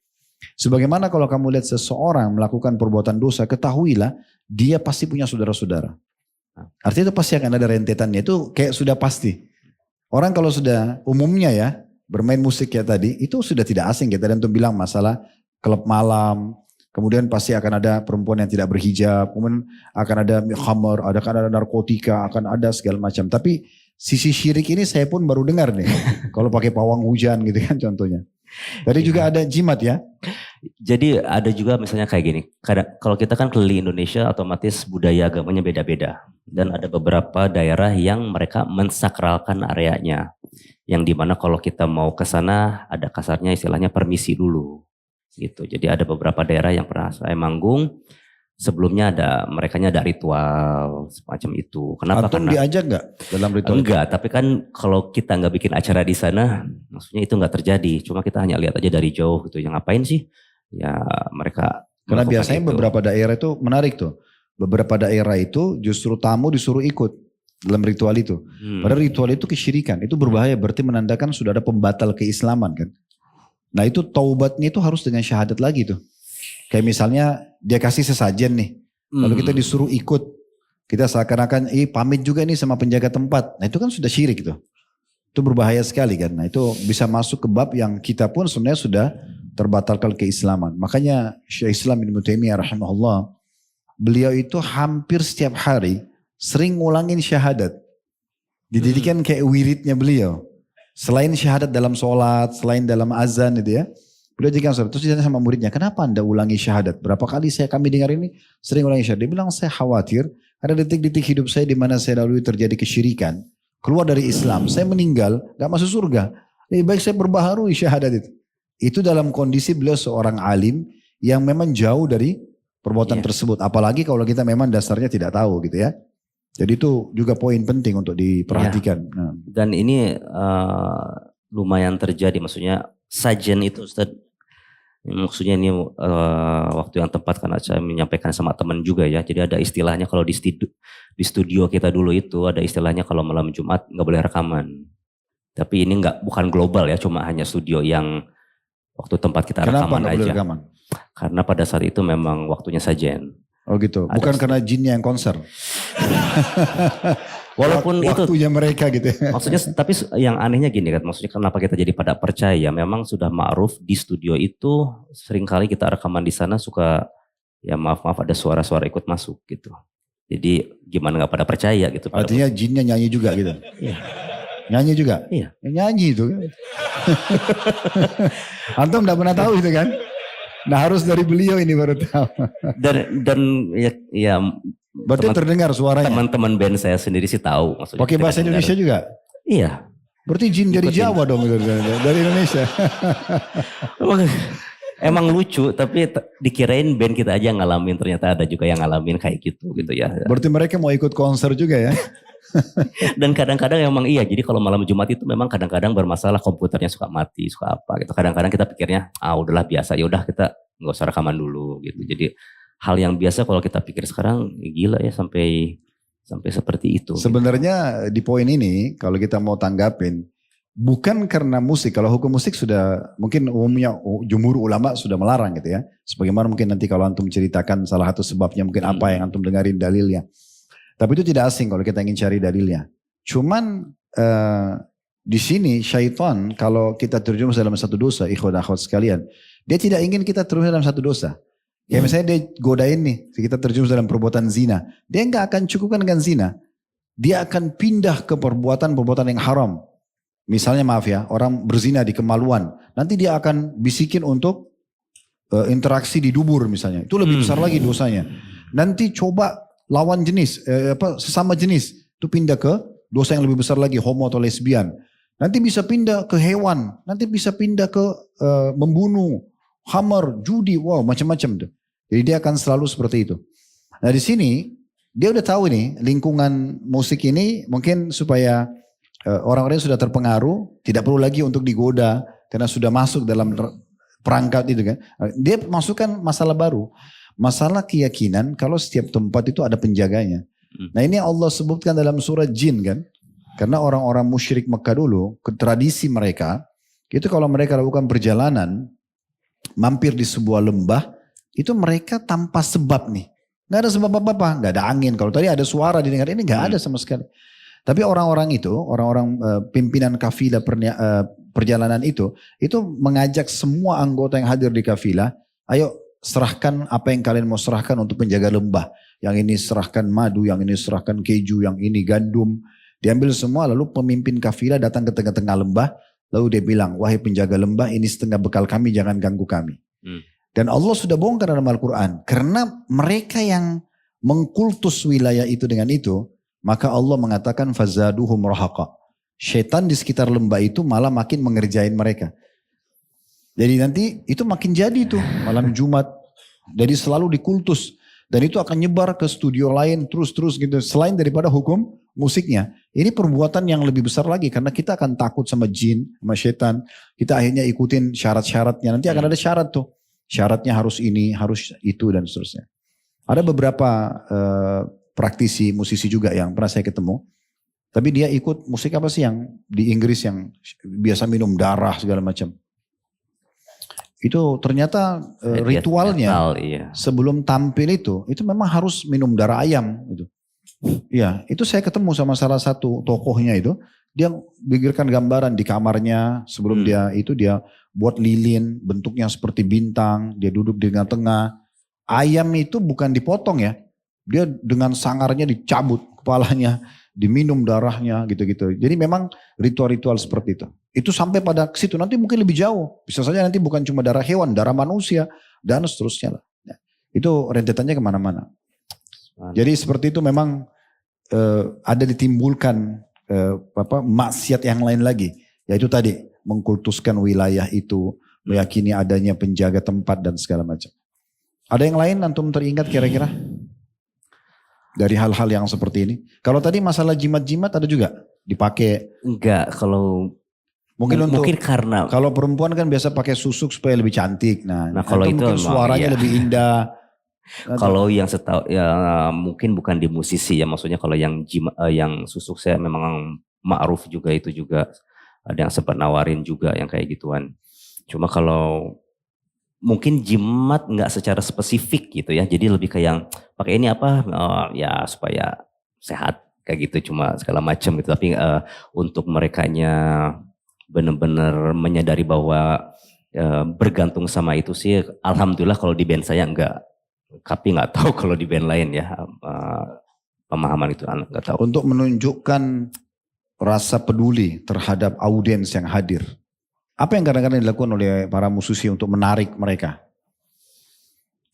Sebagaimana kalau kamu lihat seseorang melakukan perbuatan dosa, ketahuilah dia pasti punya saudara-saudara. Artinya itu pasti akan ada rentetannya. Itu kayak sudah pasti. Orang kalau sudah umumnya ya, bermain musik ya tadi, itu sudah tidak asing. Kita tentu bilang masalah klub malam, kemudian pasti akan ada perempuan yang tidak berhijab, kemudian akan ada khamr, akan ada narkotika, akan ada segala macam. Tapi sisi syirik ini saya pun baru dengar nih, kalau pakai pawang hujan gitu kan contohnya. Tadi juga ada jimat ya. Jadi ada juga misalnya kayak gini, kalau kita kan keliling Indonesia otomatis budaya agamanya beda-beda. Dan ada beberapa daerah yang mereka mensakralkan areanya. Yang dimana kalau kita mau ke sana ada kasarnya istilahnya permisi dulu. Gitu. Jadi ada beberapa daerah yang pernah saya manggung, sebelumnya merekanya ada ritual semacam itu. Kenapa? Antum diajak nggak dalam ritual? Enggak, tapi kan kalau kita nggak bikin acara di sana, maksudnya itu nggak terjadi. Cuma kita hanya lihat aja dari jauh gitu. Yang ngapain sih? Ya mereka. Karena biasanya beberapa daerah itu menarik tuh. Beberapa daerah itu justru tamu disuruh ikut dalam ritual itu. Padahal ritual itu kesyirikan. Itu berbahaya. Berarti menandakan sudah ada pembatal keislaman kan. Nah itu taubatnya itu harus dengan syahadat lagi tuh. Kayak misalnya dia kasih sesajen nih. Lalu kita disuruh ikut. Kita seakan-akan pamit juga nih sama penjaga tempat. Nah itu kan sudah syirik tuh. Itu berbahaya sekali kan. Nah itu bisa masuk ke bab yang kita pun sebenarnya sudah terbatalkan keislaman. Makanya Syekh Islam Ibnu Taimiyah rahimahullah. Beliau itu hampir setiap hari sering ngulangin syahadat. Dijadikan kayak wiridnya beliau. Selain syahadat dalam sholat, selain dalam azan itu ya. Beliau jadikan sholat. Terus ditanya sama muridnya, kenapa anda ulangi syahadat? Berapa kali kami dengar ini sering ulangi syahadat. Dia bilang, saya khawatir ada detik-detik hidup saya di mana saya lalui terjadi kesyirikan. Keluar dari Islam, saya meninggal, gak masuk surga. Lebih baik saya berbaharui syahadat itu. Itu dalam kondisi beliau seorang alim yang memang jauh dari perbuatan tersebut. Apalagi kalau kita memang dasarnya tidak tahu gitu ya. Jadi itu juga poin penting untuk diperhatikan. Nah. Dan ini lumayan terjadi, maksudnya sajen itu Ustaz, maksudnya ini waktu yang tepat karena saya menyampaikan sama teman juga ya. Jadi ada istilahnya kalau di studio kita dulu itu ada istilahnya kalau malam Jumat nggak boleh rekaman. Tapi ini bukan global ya, cuma hanya studio yang waktu tempat kita rekaman aja. Boleh rekaman? Karena pada saat itu memang waktunya sajen. Oh gitu, bukan karena jinnya yang konser. Walaupun waktunya itu mereka gitu. Maksudnya, tapi yang anehnya gini kan, maksudnya kenapa kita jadi pada percaya? Memang sudah ma'ruf di studio itu seringkali kita rekaman di sana suka ya maaf ada suara-suara ikut masuk gitu. Jadi gimana nggak pada percaya gitu? Artinya jinnya nyanyi juga gitu. Iya. Nyanyi juga? Iya. Nyanyi itu. Antum nggak pernah tahu itu kan? Nah harus dari beliau ini baru tahu. Dan ya berarti terdengar suaranya. Teman-teman band saya sendiri sih tahu. Pakai bahasa Indonesia juga? Iya. Berarti jin dari Jawa dong itu, dari Indonesia. emang lucu, tapi dikirain band kita aja ngalamin, ternyata ada juga yang ngalamin kayak gitu ya. Berarti mereka mau ikut konser juga ya? Dan kadang-kadang emang iya, jadi kalau malam Jumat itu memang kadang-kadang bermasalah, komputernya suka mati, suka apa gitu. Kadang-kadang kita pikirnya, udahlah biasa, ya udah kita nggak usah rekaman dulu gitu. Jadi hal yang biasa kalau kita pikir sekarang, gila ya sampai seperti itu. Sebenarnya di poin ini kalau kita mau tanggapin, bukan karena musik. Kalau hukum musik sudah mungkin umumnya jumhur ulama sudah melarang gitu ya. Sebagaimana mungkin nanti kalau antum ceritakan salah satu sebabnya mungkin apa yang antum dengarin dalilnya. Tapi itu tidak asing kalau kita ingin cari dalilnya. Cuman di sini syaitan kalau kita terjerumus dalam satu dosa, ikhwan akhwat sekalian, dia tidak ingin kita terjerumus dalam satu dosa. Ya misalnya dia godain nih, kita terjerumus dalam perbuatan zina. Dia nggak akan cukupkan dengan zina. Dia akan pindah ke perbuatan yang haram. Misalnya maaf ya, orang berzina di kemaluan. Nanti dia akan bisikin untuk interaksi di dubur misalnya. Itu lebih besar lagi dosanya. Nanti coba lawan jenis, sesama jenis. Itu pindah ke dosa yang lebih besar lagi, homo atau lesbian. Nanti bisa pindah ke hewan. Nanti bisa pindah ke membunuh, khamar, judi, wow macam-macam tuh. Jadi dia akan selalu seperti itu. Nah di sini dia udah tahu nih lingkungan musik ini mungkin supaya orang-orang yang sudah terpengaruh tidak perlu lagi untuk digoda karena sudah masuk dalam perangkat itu kan. Dia masukkan masalah baru. Masalah keyakinan kalau setiap tempat itu ada penjaganya. Nah ini Allah sebutkan dalam surah Jin kan. Karena orang-orang musyrik Mekah dulu, ke tradisi mereka, itu kalau mereka lakukan perjalanan, mampir di sebuah lembah, itu mereka tanpa sebab nih. Gak ada sebab apa-apa, gak ada angin. Kalau tadi ada suara didengar, ini gak ada sama sekali. Tapi orang-orang itu, orang-orang pimpinan kafilah perjalanan itu mengajak semua anggota yang hadir di kafilah, ayo serahkan apa yang kalian mau serahkan untuk penjaga lembah. Yang ini serahkan madu, yang ini serahkan keju, yang ini gandum. Diambil semua, lalu pemimpin kafilah datang ke tengah-tengah lembah, lalu dia bilang, wahai penjaga lembah, ini setengah bekal kami, jangan ganggu kami. Dan Allah sudah bongkar dalam Al-Quran. Karena mereka yang mengkultus wilayah itu dengan itu, maka Allah mengatakan fazaduhum rahaqa. Syaitan di sekitar lembah itu malah makin mengerjain mereka. Jadi nanti itu makin jadi tuh malam Jumat. Jadi selalu dikultus. Dan itu akan nyebar ke studio lain terus-terus gitu. Selain daripada hukum musiknya. Ini perbuatan yang lebih besar lagi. Karena kita akan takut sama jin, sama syaitan. Kita akhirnya ikutin syarat-syaratnya. Nanti akan ada syarat tuh. Syaratnya harus ini, harus itu dan seterusnya. Ada beberapa praktisi musisi juga yang pernah saya ketemu. Tapi dia ikut musik apa sih yang di Inggris yang biasa minum darah segala macam. Itu ternyata ritualnya sebelum tampil itu memang harus minum darah ayam. Gitu. Ya, itu saya ketemu sama salah satu tokohnya itu. Dia bikinkan gambaran di kamarnya sebelum dia buat lilin bentuknya seperti bintang. Dia duduk di tengah-tengah. Ayam itu bukan dipotong ya. Dia dengan sangarnya dicabut kepalanya. Diminum darahnya gitu-gitu. Jadi memang ritual-ritual seperti itu. Itu sampai pada situ nanti mungkin lebih jauh. Bisa saja nanti bukan cuma darah hewan, darah manusia dan seterusnya lah. Ya. Itu rentetannya kemana-mana. Jadi seperti itu memang ada ditimbulkan maksiat yang lain lagi. Yaitu tadi mengkultuskan wilayah itu, meyakini adanya penjaga tempat dan segala macam. Ada yang lain antum teringat kira-kira? Dari hal-hal yang seperti ini. Kalau tadi masalah jimat-jimat ada juga dipakai. Enggak, kalau mungkin karena kalau perempuan kan biasa pakai susuk supaya lebih cantik. Nah kalau itu mungkin suaranya lebih indah. Kalau yang setahu ya mungkin bukan di musisi ya, maksudnya kalau yang yang susuk saya memang ma'ruf juga, itu juga ada yang sempat nawarin juga yang kayak gituan. Cuma kalau mungkin jimat nggak secara spesifik gitu ya, jadi lebih kayak yang pakai ini apa ya supaya sehat kayak gitu, cuma segala macam gitu. Tapi untuk merekanya benar-benar menyadari bahwa bergantung sama itu sih, alhamdulillah kalau di band saya enggak. Tapi nggak tahu kalau di band lain ya pemahaman itu nggak tahu. Untuk menunjukkan rasa peduli terhadap audiens yang hadir. Apa yang kadang-kadang dilakukan oleh para musisi untuk menarik mereka?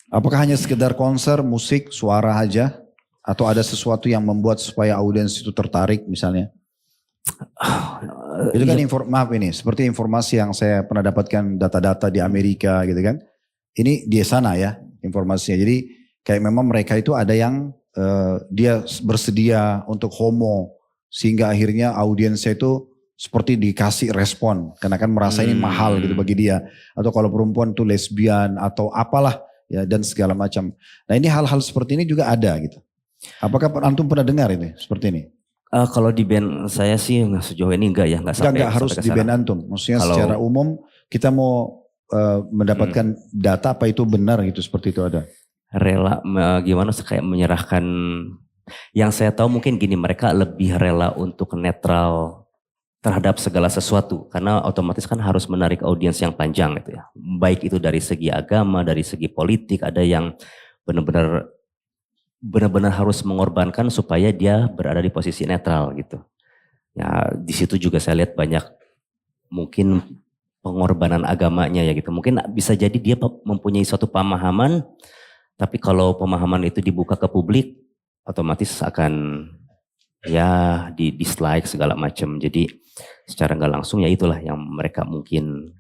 Apakah hanya sekedar konser, musik, suara aja? Atau ada sesuatu yang membuat supaya audiens itu tertarik misalnya? Itu kan maaf ini, seperti informasi yang saya pernah dapatkan data-data di Amerika gitu kan. ini di sana ya informasinya. Jadi kayak memang mereka itu ada yang dia bersedia untuk homo sehingga akhirnya audiensnya itu seperti dikasih respon karena kan merasa ini mahal gitu bagi dia. Atau kalau perempuan tuh lesbian atau apalah ya dan segala macam. Nah ini hal-hal seperti ini juga ada gitu. Apakah antum pernah dengar ini seperti ini? Kalau di band saya sih sejauh ini enggak ya, enggak sampai. Enggak harus di band antum. Maksudnya secara umum kita mau mendapatkan data apa itu benar gitu seperti itu ada. Rela gimana kayak menyerahkan, yang saya tahu mungkin gini, mereka lebih rela untuk netral terhadap segala sesuatu karena otomatis kan harus menarik audiens yang panjang gitu ya. Baik itu dari segi agama, dari segi politik, ada yang benar-benar harus mengorbankan supaya dia berada di posisi netral gitu. Ya di situ juga saya lihat banyak mungkin pengorbanan agamanya ya gitu. Mungkin bisa jadi dia mempunyai suatu pemahaman, tapi kalau pemahaman itu dibuka ke publik, otomatis akan ya di dislike segala macam. Jadi secara nggak langsung ya itulah yang mereka mungkin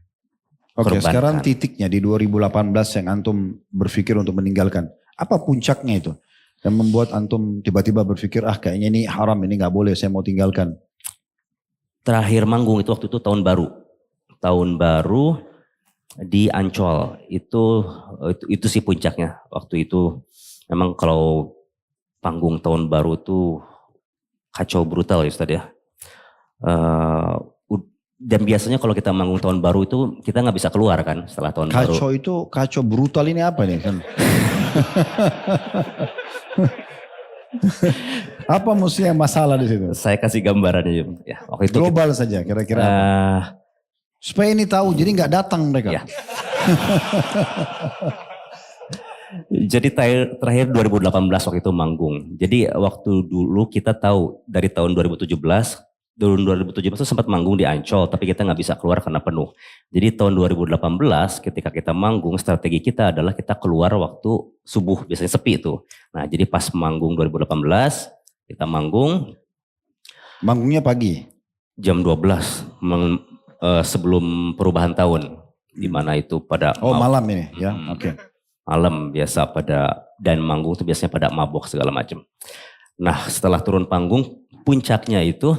korbankan. Oke, sekarang titiknya di 2018 yang antum berpikir untuk meninggalkan. Apa puncaknya itu? Yang membuat antum tiba-tiba berpikir kayaknya ini haram, ini nggak boleh, saya mau tinggalkan. Terakhir manggung itu waktu itu tahun baru di Ancol itu sih puncaknya. Waktu itu memang kalau panggung tahun baru tuh kacau brutal ya Ustadz ya. Dan biasanya kalau kita manggung tahun baru itu kita nggak bisa keluar kan setelah tahun baru. Kacau itu kacau brutal ini apa nih kan? Apa mesti yang masalah di situ? Saya kasih gambarannya ya. Waktu itu global saja kira-kira. Supaya ini tahu, jadi nggak datang mereka. Ya. Jadi terakhir 2018 waktu itu manggung. Jadi waktu dulu kita tahu dari tahun 2017 itu sempat manggung di Ancol, tapi kita nggak bisa keluar karena penuh. Jadi tahun 2018 ketika kita manggung, strategi kita adalah kita keluar waktu subuh, biasanya sepi itu. Nah jadi pas manggung 2018, kita manggung. Manggungnya pagi? Jam 12, sebelum perubahan tahun. Di mana itu pada... malam ini ya, oke. Malam biasa dan manggung itu biasanya pada mabok segala macam. Nah setelah turun panggung, puncaknya itu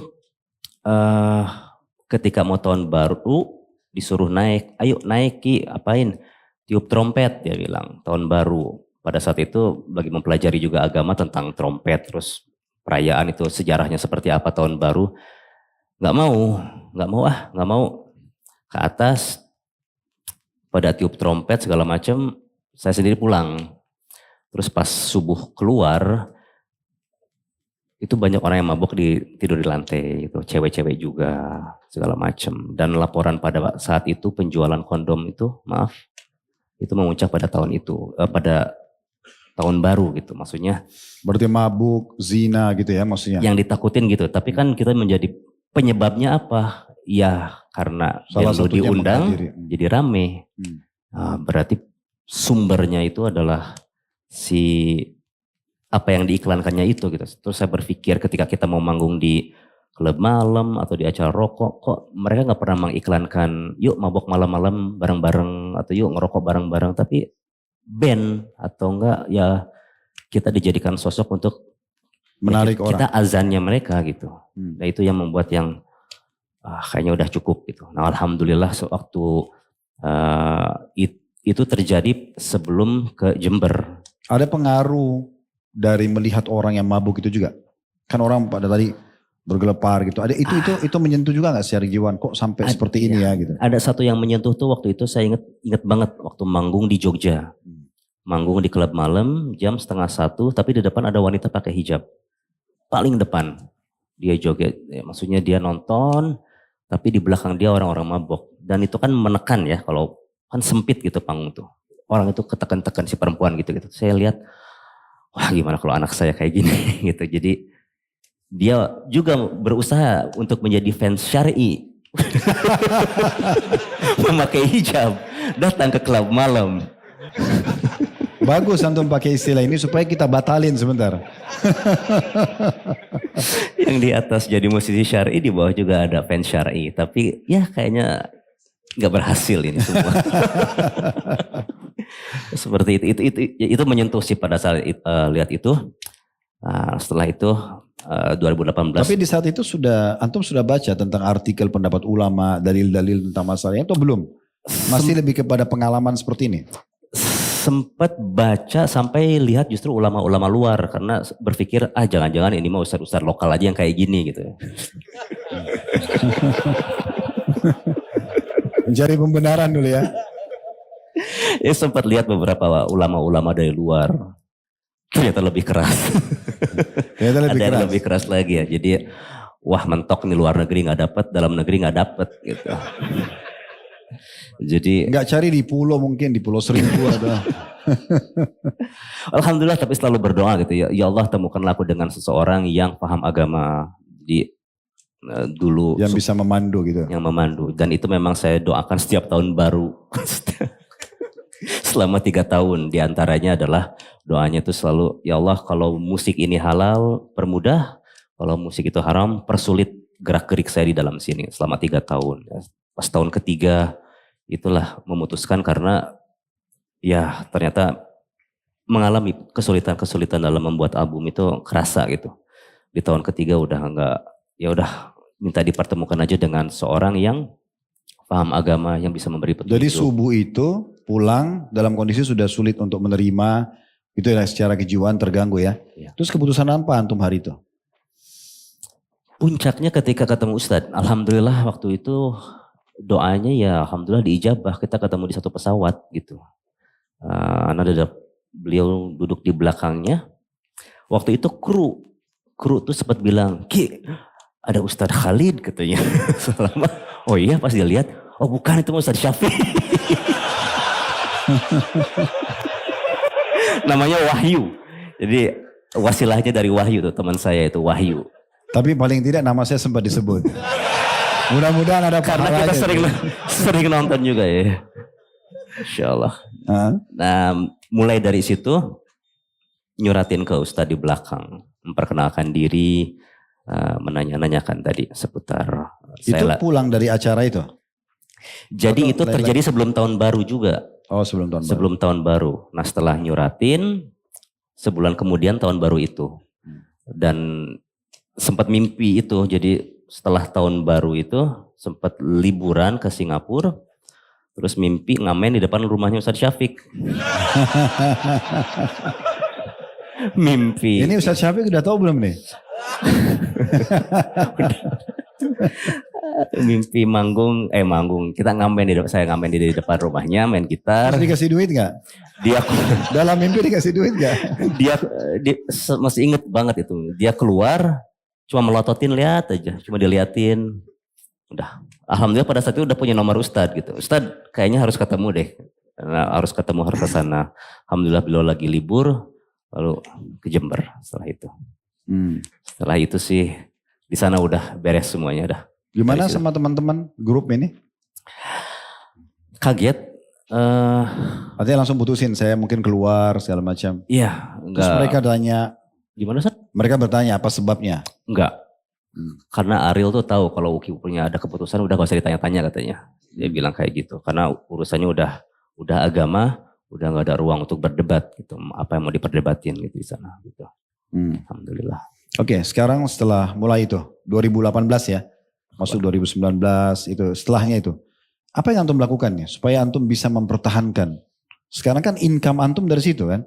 ketika mau tahun baru disuruh naik, ayo naik Ki, apain? Tiup trompet, dia bilang, tahun baru. Pada saat itu lagi mempelajari juga agama tentang trompet, terus perayaan itu sejarahnya seperti apa tahun baru. Nggak mau ke atas, pada tiup trompet segala macam, saya sendiri pulang. Terus pas subuh keluar, itu banyak orang yang mabuk tidur di lantai, gitu. Cewek-cewek juga segala macam. Dan laporan pada saat itu penjualan kondom itu, itu memuncak pada tahun itu, pada tahun baru gitu, maksudnya. Berarti mabuk, zina gitu ya maksudnya? Yang ditakutin gitu, tapi kan kita menjadi penyebabnya apa? Ya karena salah satunya diundang jadi rame. Nah, berarti sumbernya itu adalah apa yang diiklankannya itu gitu. Terus saya berpikir ketika kita mau manggung di klub malam atau di acara rokok, kok mereka nggak pernah mengiklankan yuk mabok malam-malam bareng-bareng atau yuk ngerokok bareng-bareng, tapi band atau enggak ya kita dijadikan sosok untuk menarik orang. Kita azannya mereka gitu. Nah itu yang membuat yang kayaknya udah cukup gitu. Nah alhamdulillah sewaktu itu terjadi sebelum ke Jember. Ada pengaruh dari melihat orang yang mabuk itu juga? Kan orang pada tadi bergelepar gitu. Ada itu menyentuh juga nggak secara jiwaan? Kok sampai seperti ini ya gitu? Ada satu yang menyentuh tuh waktu itu saya inget banget waktu manggung di Jogja. Manggung di klub malam jam 12:30, tapi di depan ada wanita pakai hijab. Paling depan. Dia joget, ya, maksudnya dia nonton, tapi di belakang dia orang-orang mabok. Dan itu kan menekan ya, kalau kan sempit gitu panggung tuh. Orang itu ketekan-tekan si perempuan gitu-gitu. Saya lihat, wah gimana kalau anak saya kayak gini gitu. Jadi dia juga berusaha untuk menjadi fans syar'i. Memakai hijab, datang ke klub malam. Bagus antum pakai istilah ini supaya kita batalin sebentar. Yang di atas jadi musisi syar'i, di bawah juga ada fans syar'i. Tapi ya kayaknya gak berhasil ini semua. Seperti itu menyentuh sih pada saat lihat itu. Setelah itu 2018. Tapi di saat itu antum sudah baca tentang artikel pendapat ulama, dalil-dalil tentang masalahnya atau belum? Masih lebih kepada pengalaman seperti ini? Sempat baca sampai lihat justru ulama-ulama luar karena berpikir jangan-jangan ini mah ustaz-ustaz lokal aja yang kayak gini gitu. Mencari pembenaran dulu ya. Ya sempat lihat beberapa ulama-ulama dari luar. Ternyata lebih keras. Ada yang lebih keras lagi ya. Jadi wah mentok nih luar negeri nggak dapat, dalam negeri nggak dapat gitu. Jadi nggak cari di pulau mungkin di Pulau Seribu ada. Alhamdulillah tapi selalu berdoa gitu ya. Ya Allah temukanlah aku dengan seseorang yang paham agama dulu. Yang bisa memandu gitu. Yang memandu dan itu memang saya doakan setiap tahun baru. Selama 3 tahun diantaranya adalah doanya itu selalu ya Allah kalau musik ini halal permudah, kalau musik itu haram persulit gerak gerik saya di dalam sini selama 3 tahun. Pas tahun ketiga itulah memutuskan karena ya ternyata mengalami kesulitan dalam membuat album itu kerasa gitu. Di tahun ketiga udah enggak, ya udah minta dipertemukan aja dengan seorang yang paham agama yang bisa memberi petunjuk. Jadi subuh itu pulang dalam kondisi sudah sulit untuk menerima, itu ya secara kejiwaan terganggu ya. Terus keputusan apa antum hari itu? Puncaknya ketika ketemu Ustadz, alhamdulillah waktu itu doanya ya alhamdulillah diijabah, kita ketemu di satu pesawat gitu. Beliau duduk di belakangnya, waktu itu kru tuh sempat bilang, Ki ada Ustadz Khalid katanya. Oh iya pas dia lihat, oh bukan itu Ustadz Syafiq. Namanya Wahyu. Jadi wasilahnya dari Wahyu tuh teman saya itu Wahyu. Tapi paling tidak nama saya sempat disebut. Mudah-mudahan ada karena kita sering nonton juga ya. Insyaallah. Nah mulai dari situ nyuratin ke Ustadz di belakang. Memperkenalkan diri. Menanya-nanyakan tadi seputar. Itu pulang dari acara itu? Jadi itu terjadi sebelum tahun baru juga. Oh sebelum tahun baru. Sebelum tahun baru. Nah setelah nyuratin, sebulan kemudian tahun baru itu. Dan sempat mimpi itu, jadi setelah tahun baru itu sempat liburan ke Singapura. Terus mimpi ngamen di depan rumahnya Ustadz Syafiq. Mimpi. Ini Ustadz Syafiq udah tahu belum nih? Mimpi manggung, kita saya ngamen di depan rumahnya, main gitar. Terus dikasih duit gak? Dia dalam mimpi dikasih duit gak? dia masih inget banget itu. Dia keluar, cuma melototin lihat aja, cuma diliatin. Udah, alhamdulillah pada saat itu udah punya nomor Ustadz gitu. Ustadz kayaknya harus ketemu deh, harus ke sana. Alhamdulillah beliau lagi libur, lalu ke Jember setelah itu. Setelah itu sih di sana udah beres semuanya dah. Gimana sama teman-teman grup ini? Kaget. Artinya langsung putusin, saya mungkin keluar segala macam. Iya. Terus mereka tanya. Gimana Ustaz? Mereka bertanya apa sebabnya? Enggak. Karena Ariel tuh tahu kalau Uki punya ada keputusan udah gak usah ditanya-tanya katanya. Dia bilang kayak gitu. Karena urusannya udah agama, udah gak ada ruang untuk berdebat gitu. Apa yang mau diperdebatin gitu di sana gitu. Alhamdulillah. Oke, sekarang setelah mulai itu 2018 ya. Masuk 2019 itu setelahnya itu. Apa yang antum lakukan ya supaya antum bisa mempertahankan? Sekarang kan income antum dari situ kan?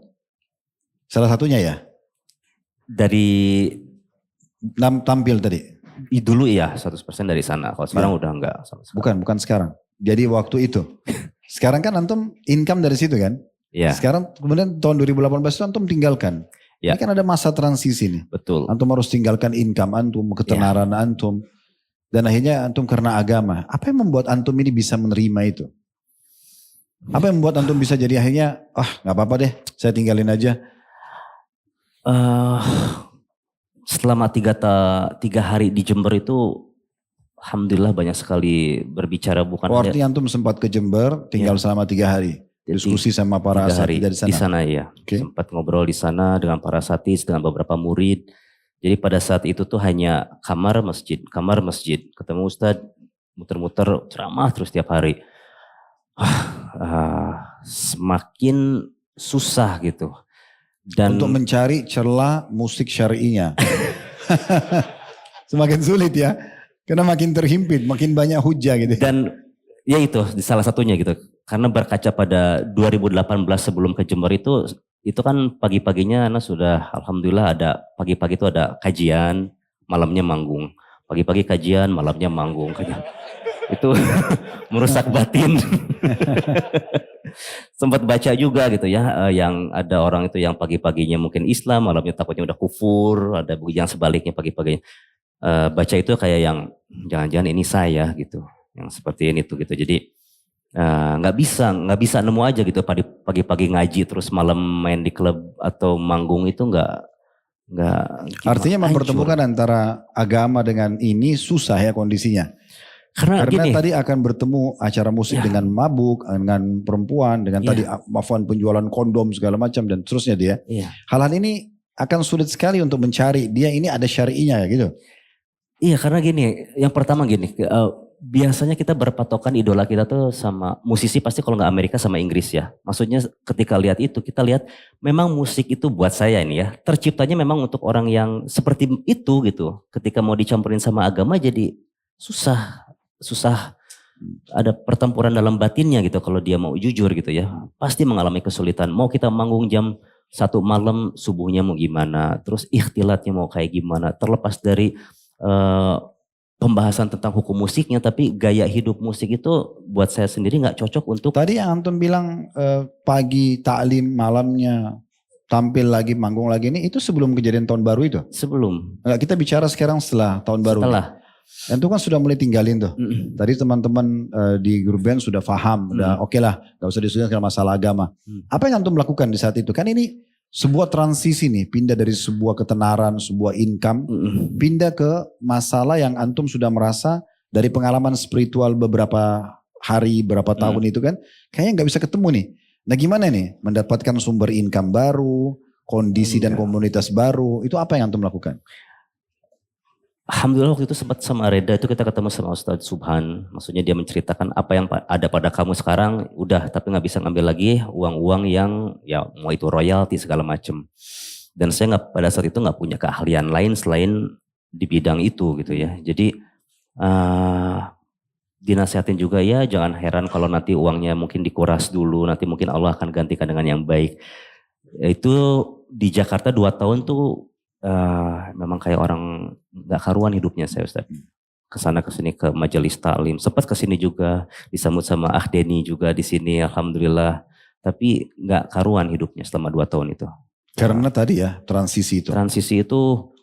Salah satunya ya? Dari tampil tadi? Dulu iya 100% dari sana. Kalau sekarang udah enggak sama sekali. Bukan sekarang. Jadi waktu itu. Sekarang kan antum income dari situ kan? Iya. Sekarang kemudian tahun 2018 itu antum tinggalkan. Ya. Ini kan ada masa transisi nih. Betul. Antum harus tinggalkan income antum, ketenaran antum. Dan akhirnya antum karena agama. Apa yang membuat antum ini bisa menerima itu? Apa yang membuat antum bisa jadi akhirnya, gak apa-apa deh, saya tinggalin aja. Selama 3 hari di Jember itu, alhamdulillah banyak sekali berbicara. Artinya antum sempat ke Jember, tinggal selama 3 hari. Diskusi sama para asatidz dari sana. Di sana ya, sempat ngobrol di sana dengan para asatidz, dengan beberapa murid. Jadi pada saat itu tuh hanya kamar masjid. Ketemu Ustadz, muter-muter ceramah terus tiap hari. Semakin susah gitu. Dan Untuk mencari celah musik syar'inya. Semakin sulit ya. Karena makin terhimpit, makin banyak hujah gitu. dan ya itu salah satunya gitu. Karena berkaca pada 2018 sebelum ke Jember itu kan pagi-paginya Ana sudah alhamdulillah ada pagi-pagi itu ada kajian, malamnya manggung. Pagi-pagi kajian, malamnya manggung. Itu merusak batin. Sempat baca juga gitu ya, yang ada orang itu yang pagi-paginya mungkin Islam, malamnya takutnya udah kufur, ada yang sebaliknya pagi-paginya. Baca itu kayak yang jangan-jangan ini saya gitu, yang seperti ini tuh gitu. Jadi nggak bisa nemu aja gitu pagi-pagi ngaji terus malam main di klub atau manggung itu nggak Artinya hancur. mempertemukan antara agama dengan ini susah ya kondisinya. Karena gini, tadi akan bertemu acara musik dengan mabuk, dengan perempuan, dengan tadi maafan penjualan kondom segala macam dan seterusnya dia. Hal-hal ini akan sulit sekali untuk mencari dia ini ada syar'inya ya gitu. Iya karena gini, yang pertama gini, biasanya kita berpatokan idola kita tuh sama musisi pasti kalau nggak Amerika sama Inggris ya. Maksudnya ketika lihat itu kita lihat memang musik itu buat saya ini ya terciptanya memang untuk orang yang seperti itu gitu. Ketika mau dicampurin sama agama jadi susah ada pertempuran dalam batinnya gitu kalau dia mau jujur gitu ya. Pasti mengalami kesulitan. Mau kita manggung jam 1 malam subuhnya mau gimana, terus ikhtilatnya mau kayak gimana, terlepas dari pembahasan tentang hukum musiknya, tapi gaya hidup musik itu buat saya sendiri nggak cocok untuk. Tadi yang Anton bilang pagi taklim malamnya tampil lagi manggung lagi ini itu sebelum kejadian tahun baru itu? Sebelum. Enggak, kita bicara sekarang setelah tahun baru. Setelah. Dan itu kan sudah mulai tinggalin tuh. Tadi teman-teman di grup band sudah paham, udah oke lah, gak usah diskusikan masalah agama. Apa yang Antum lakukan di saat itu? Kan ini sebuah transisi nih, pindah dari sebuah ketenaran, sebuah income, pindah ke masalah yang Antum sudah merasa dari pengalaman spiritual beberapa hari, berapa tahun itu kan, kayaknya gak bisa ketemu nih. Nah gimana nih mendapatkan sumber income baru, kondisi dan komunitas baru, itu apa yang Antum lakukan? Alhamdulillah waktu itu sempat sama Reda itu kita ketemu sama Ustadz Subhan. Maksudnya dia menceritakan apa yang ada pada kamu sekarang udah tapi gak bisa ngambil lagi uang-uang yang ya mau itu royalti segala macem. Dan saya pada saat itu gak punya keahlian lain selain di bidang itu gitu ya. Jadi dinasihatin juga ya jangan heran kalau nanti uangnya mungkin dikuras dulu. Nanti mungkin Allah akan gantikan dengan yang baik. Itu di Jakarta 2 tahun tuh memang kayak orang nggak karuan hidupnya saya Ustaz. Kesana kesini ke majelis taklim, sempat kesini juga disambut sama Deni juga di sini, alhamdulillah. Tapi nggak karuan hidupnya selama 2 tahun itu. Karena tadi ya transisi itu. Transisi itu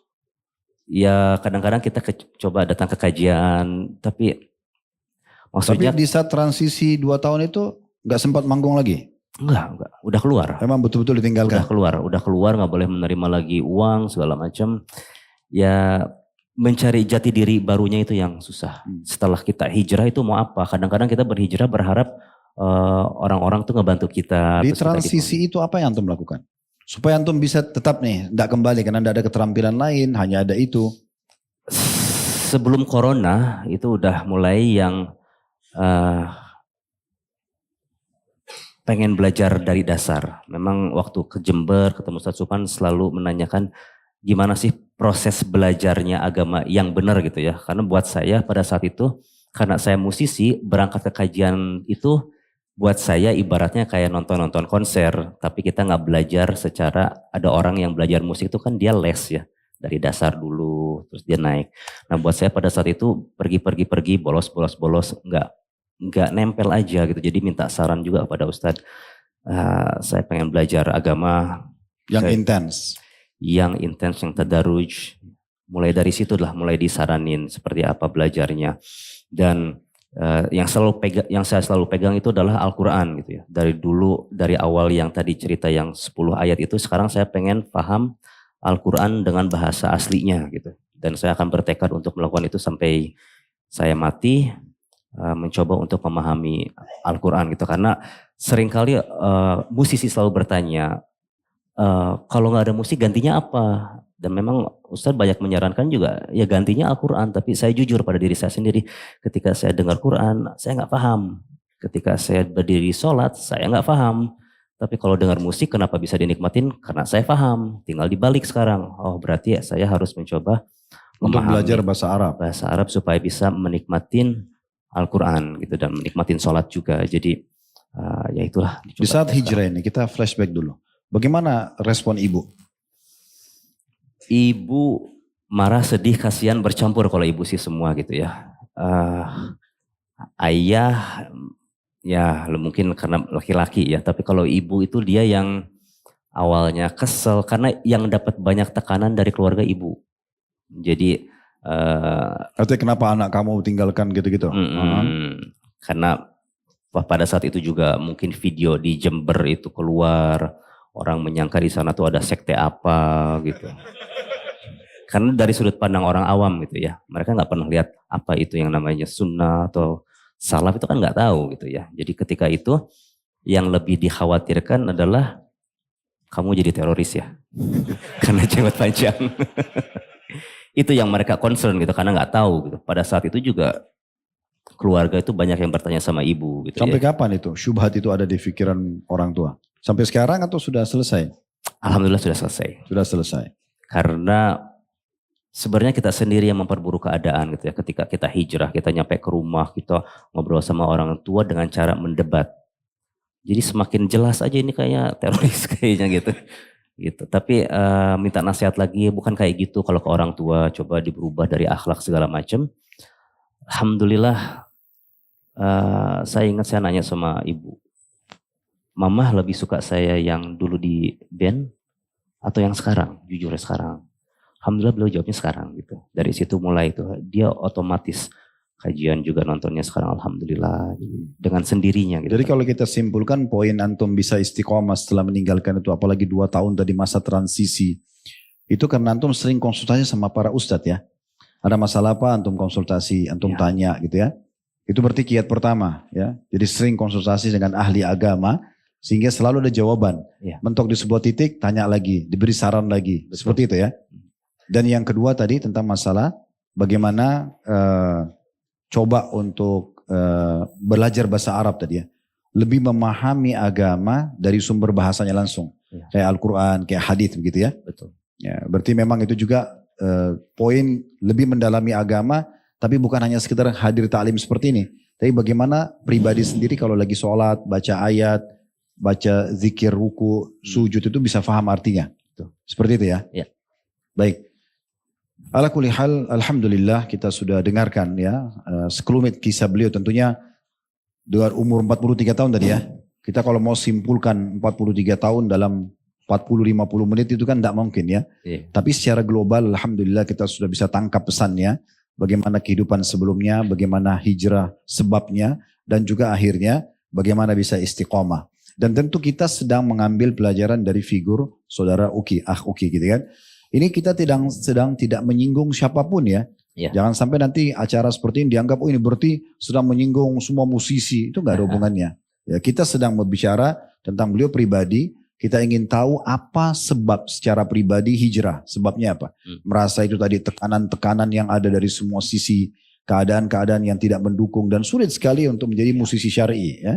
ya kadang-kadang kita coba datang ke kajian, tapi maksudnya. Tapi di saat transisi 2 tahun itu nggak sempat manggung lagi? Enggak, udah keluar. Emang betul-betul ditinggalkan? Udah keluar, nggak boleh menerima lagi uang segala macam. Ya mencari jati diri barunya itu yang susah. Setelah kita hijrah itu mau apa? Kadang-kadang kita berhijrah berharap orang-orang tuh ngebantu kita. Di transisi itu apa yang Antum lakukan? Supaya Antum bisa tetap nih, tidak kembali karena tidak ada keterampilan lain, hanya ada itu. Sebelum corona itu udah mulai yang pengen belajar dari dasar. Memang waktu ke Jember ketemu Ustadz Subhan selalu menanyakan gimana sih proses belajarnya agama yang benar gitu ya. Karena buat saya pada saat itu karena saya musisi berangkat ke kajian itu buat saya ibaratnya kayak nonton-nonton konser. Tapi kita nggak belajar secara ada orang yang belajar musik itu kan dia les ya. Dari dasar dulu terus dia naik. Nah buat saya pada saat itu pergi bolos nggak nempel aja gitu. Jadi minta saran juga kepada Ustadz. Saya pengen belajar agama. Yang intens. Yang intens, yang tadarruj. Mulai dari situ lah, mulai disaranin seperti apa belajarnya. Dan yang saya selalu pegang itu adalah Al-Quran gitu ya. Dari dulu, dari awal yang tadi cerita yang 10 ayat itu, sekarang saya pengen paham Al-Quran dengan bahasa aslinya gitu. Dan saya akan bertekad untuk melakukan itu sampai saya mati. Mencoba untuk memahami Al-Quran gitu karena seringkali musisi selalu bertanya kalau nggak ada musik gantinya apa, dan memang Ustadz banyak menyarankan juga ya gantinya Al-Quran, tapi saya jujur pada diri saya sendiri ketika saya dengar Quran saya nggak paham, ketika saya berdiri sholat saya nggak paham, Tapi kalau dengar musik kenapa bisa dinikmatin? Karena saya paham, tinggal dibalik sekarang. Oh berarti ya saya harus mencoba Untuk memahami belajar bahasa Arab. bahasa Arab supaya bisa menikmatin Al-Quran gitu dan menikmatin sholat juga. Jadi ya itulah. Di saat hijrah ini kita flashback dulu. Bagaimana respon ibu? Ibu marah, sedih, kasihan, bercampur kalau ibu sih semua gitu ya. Ayah ya mungkin karena laki-laki ya, tapi kalau ibu itu dia yang awalnya kesel karena yang dapat banyak tekanan dari keluarga ibu. Jadi Artinya kenapa anak kamu tinggalkan gitu-gitu? karena pada saat itu juga mungkin video di Jember itu keluar, orang menyangka di sana tuh ada sekte apa gitu. Karena dari sudut pandang orang awam gitu ya, mereka nggak pernah lihat apa itu yang namanya sunnah atau salaf, itu kan nggak tahu gitu ya. Jadi ketika itu yang lebih dikhawatirkan adalah kamu jadi teroris ya, karena jenggot panjang. Itu yang mereka concern gitu, karena nggak tahu gitu. Pada saat itu juga keluarga itu banyak yang bertanya sama ibu gitu. Sampai ya. kapan itu syubhat itu ada di pikiran orang tua? Sampai sekarang atau sudah selesai? Alhamdulillah sudah selesai. Sudah selesai. Karena sebenarnya kita sendiri yang memperburuk keadaan gitu ya. Ketika kita hijrah, kita nyampe ke rumah, kita ngobrol sama orang tua dengan cara mendebat. Jadi semakin jelas aja ini kayaknya teroris kayaknya gitu. Gitu. Tapi minta nasihat lagi, bukan kayak gitu kalau ke orang tua, coba diberubah dari akhlak segala macam. Alhamdulillah saya ingat saya nanya sama ibu, Mama lebih suka saya yang dulu di band atau yang sekarang, jujur sekarang. Alhamdulillah beliau jawabnya sekarang gitu. Dari situ mulai itu dia otomatis kajian juga nontonnya sekarang alhamdulillah dengan sendirinya gitu. Jadi kalau kita simpulkan poin antum bisa istiqomah setelah meninggalkan itu, apalagi 2 tahun tadi masa transisi, itu karena antum sering konsultasi sama para ustadz ya. Ada masalah apa antum konsultasi, antum tanya gitu ya. Itu berarti kiat pertama ya. Jadi sering konsultasi dengan ahli agama sehingga selalu ada jawaban. Mentok di sebuah titik tanya lagi, diberi saran lagi. Betul. Seperti itu ya. Dan yang kedua tadi tentang masalah bagaimana coba untuk belajar bahasa Arab tadi ya. Lebih memahami agama dari sumber bahasanya langsung. Kayak Al-Quran, kayak hadis begitu ya. Betul. Ya, berarti memang itu juga poin lebih mendalami agama, tapi bukan hanya sekedar hadir ta'lim seperti ini. Tapi bagaimana pribadi sendiri kalau lagi sholat, baca ayat, baca zikir, ruku, sujud itu bisa paham artinya. Seperti itu ya. Ya. Baik. Ala kulli hal, alhamdulillah kita sudah dengarkan ya sekelumit kisah beliau, tentunya dengan umur 43 tahun tadi ya. Kita kalau mau simpulkan 43 tahun dalam 40-50 menit itu kan tidak mungkin ya. Tapi secara global alhamdulillah kita sudah bisa tangkap pesannya. Bagaimana kehidupan sebelumnya, bagaimana hijrah sebabnya, dan juga akhirnya bagaimana bisa istiqomah. Dan tentu kita sedang mengambil pelajaran dari figur saudara Uki, Uki gitu kan. Ini kita sedang tidak menyinggung siapapun ya. Jangan sampai nanti acara seperti ini dianggap oh ini berarti sedang menyinggung semua musisi. Itu gak ada hubungannya. Ya, kita sedang berbicara tentang beliau pribadi. Kita ingin tahu apa sebab secara pribadi hijrah. Sebabnya apa? Merasa itu tadi tekanan-tekanan yang ada dari semua sisi. Keadaan-keadaan yang tidak mendukung. Dan sulit sekali untuk menjadi musisi syar'i. Ya.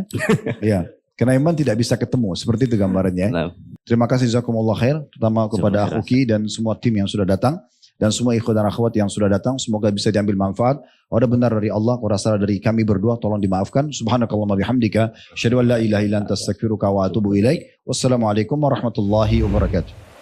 Ya. Karena memang tidak bisa ketemu. Seperti itu gambarannya. Terima kasih jazakumullah khair. Terutama kepada Akhuki dan semua tim yang sudah datang. Dan semua ikhwan dan akhwat yang sudah datang. Semoga bisa diambil manfaat. Ada benar dari Allah. Kalau salah dari kami berdua. Tolong dimaafkan. Subhanakallahumma bihamdika. Asyhadu an la ilaha illa anta astaghfiruka wa atubu ilaik. Wassalamualaikum warahmatullahi wabarakatuh.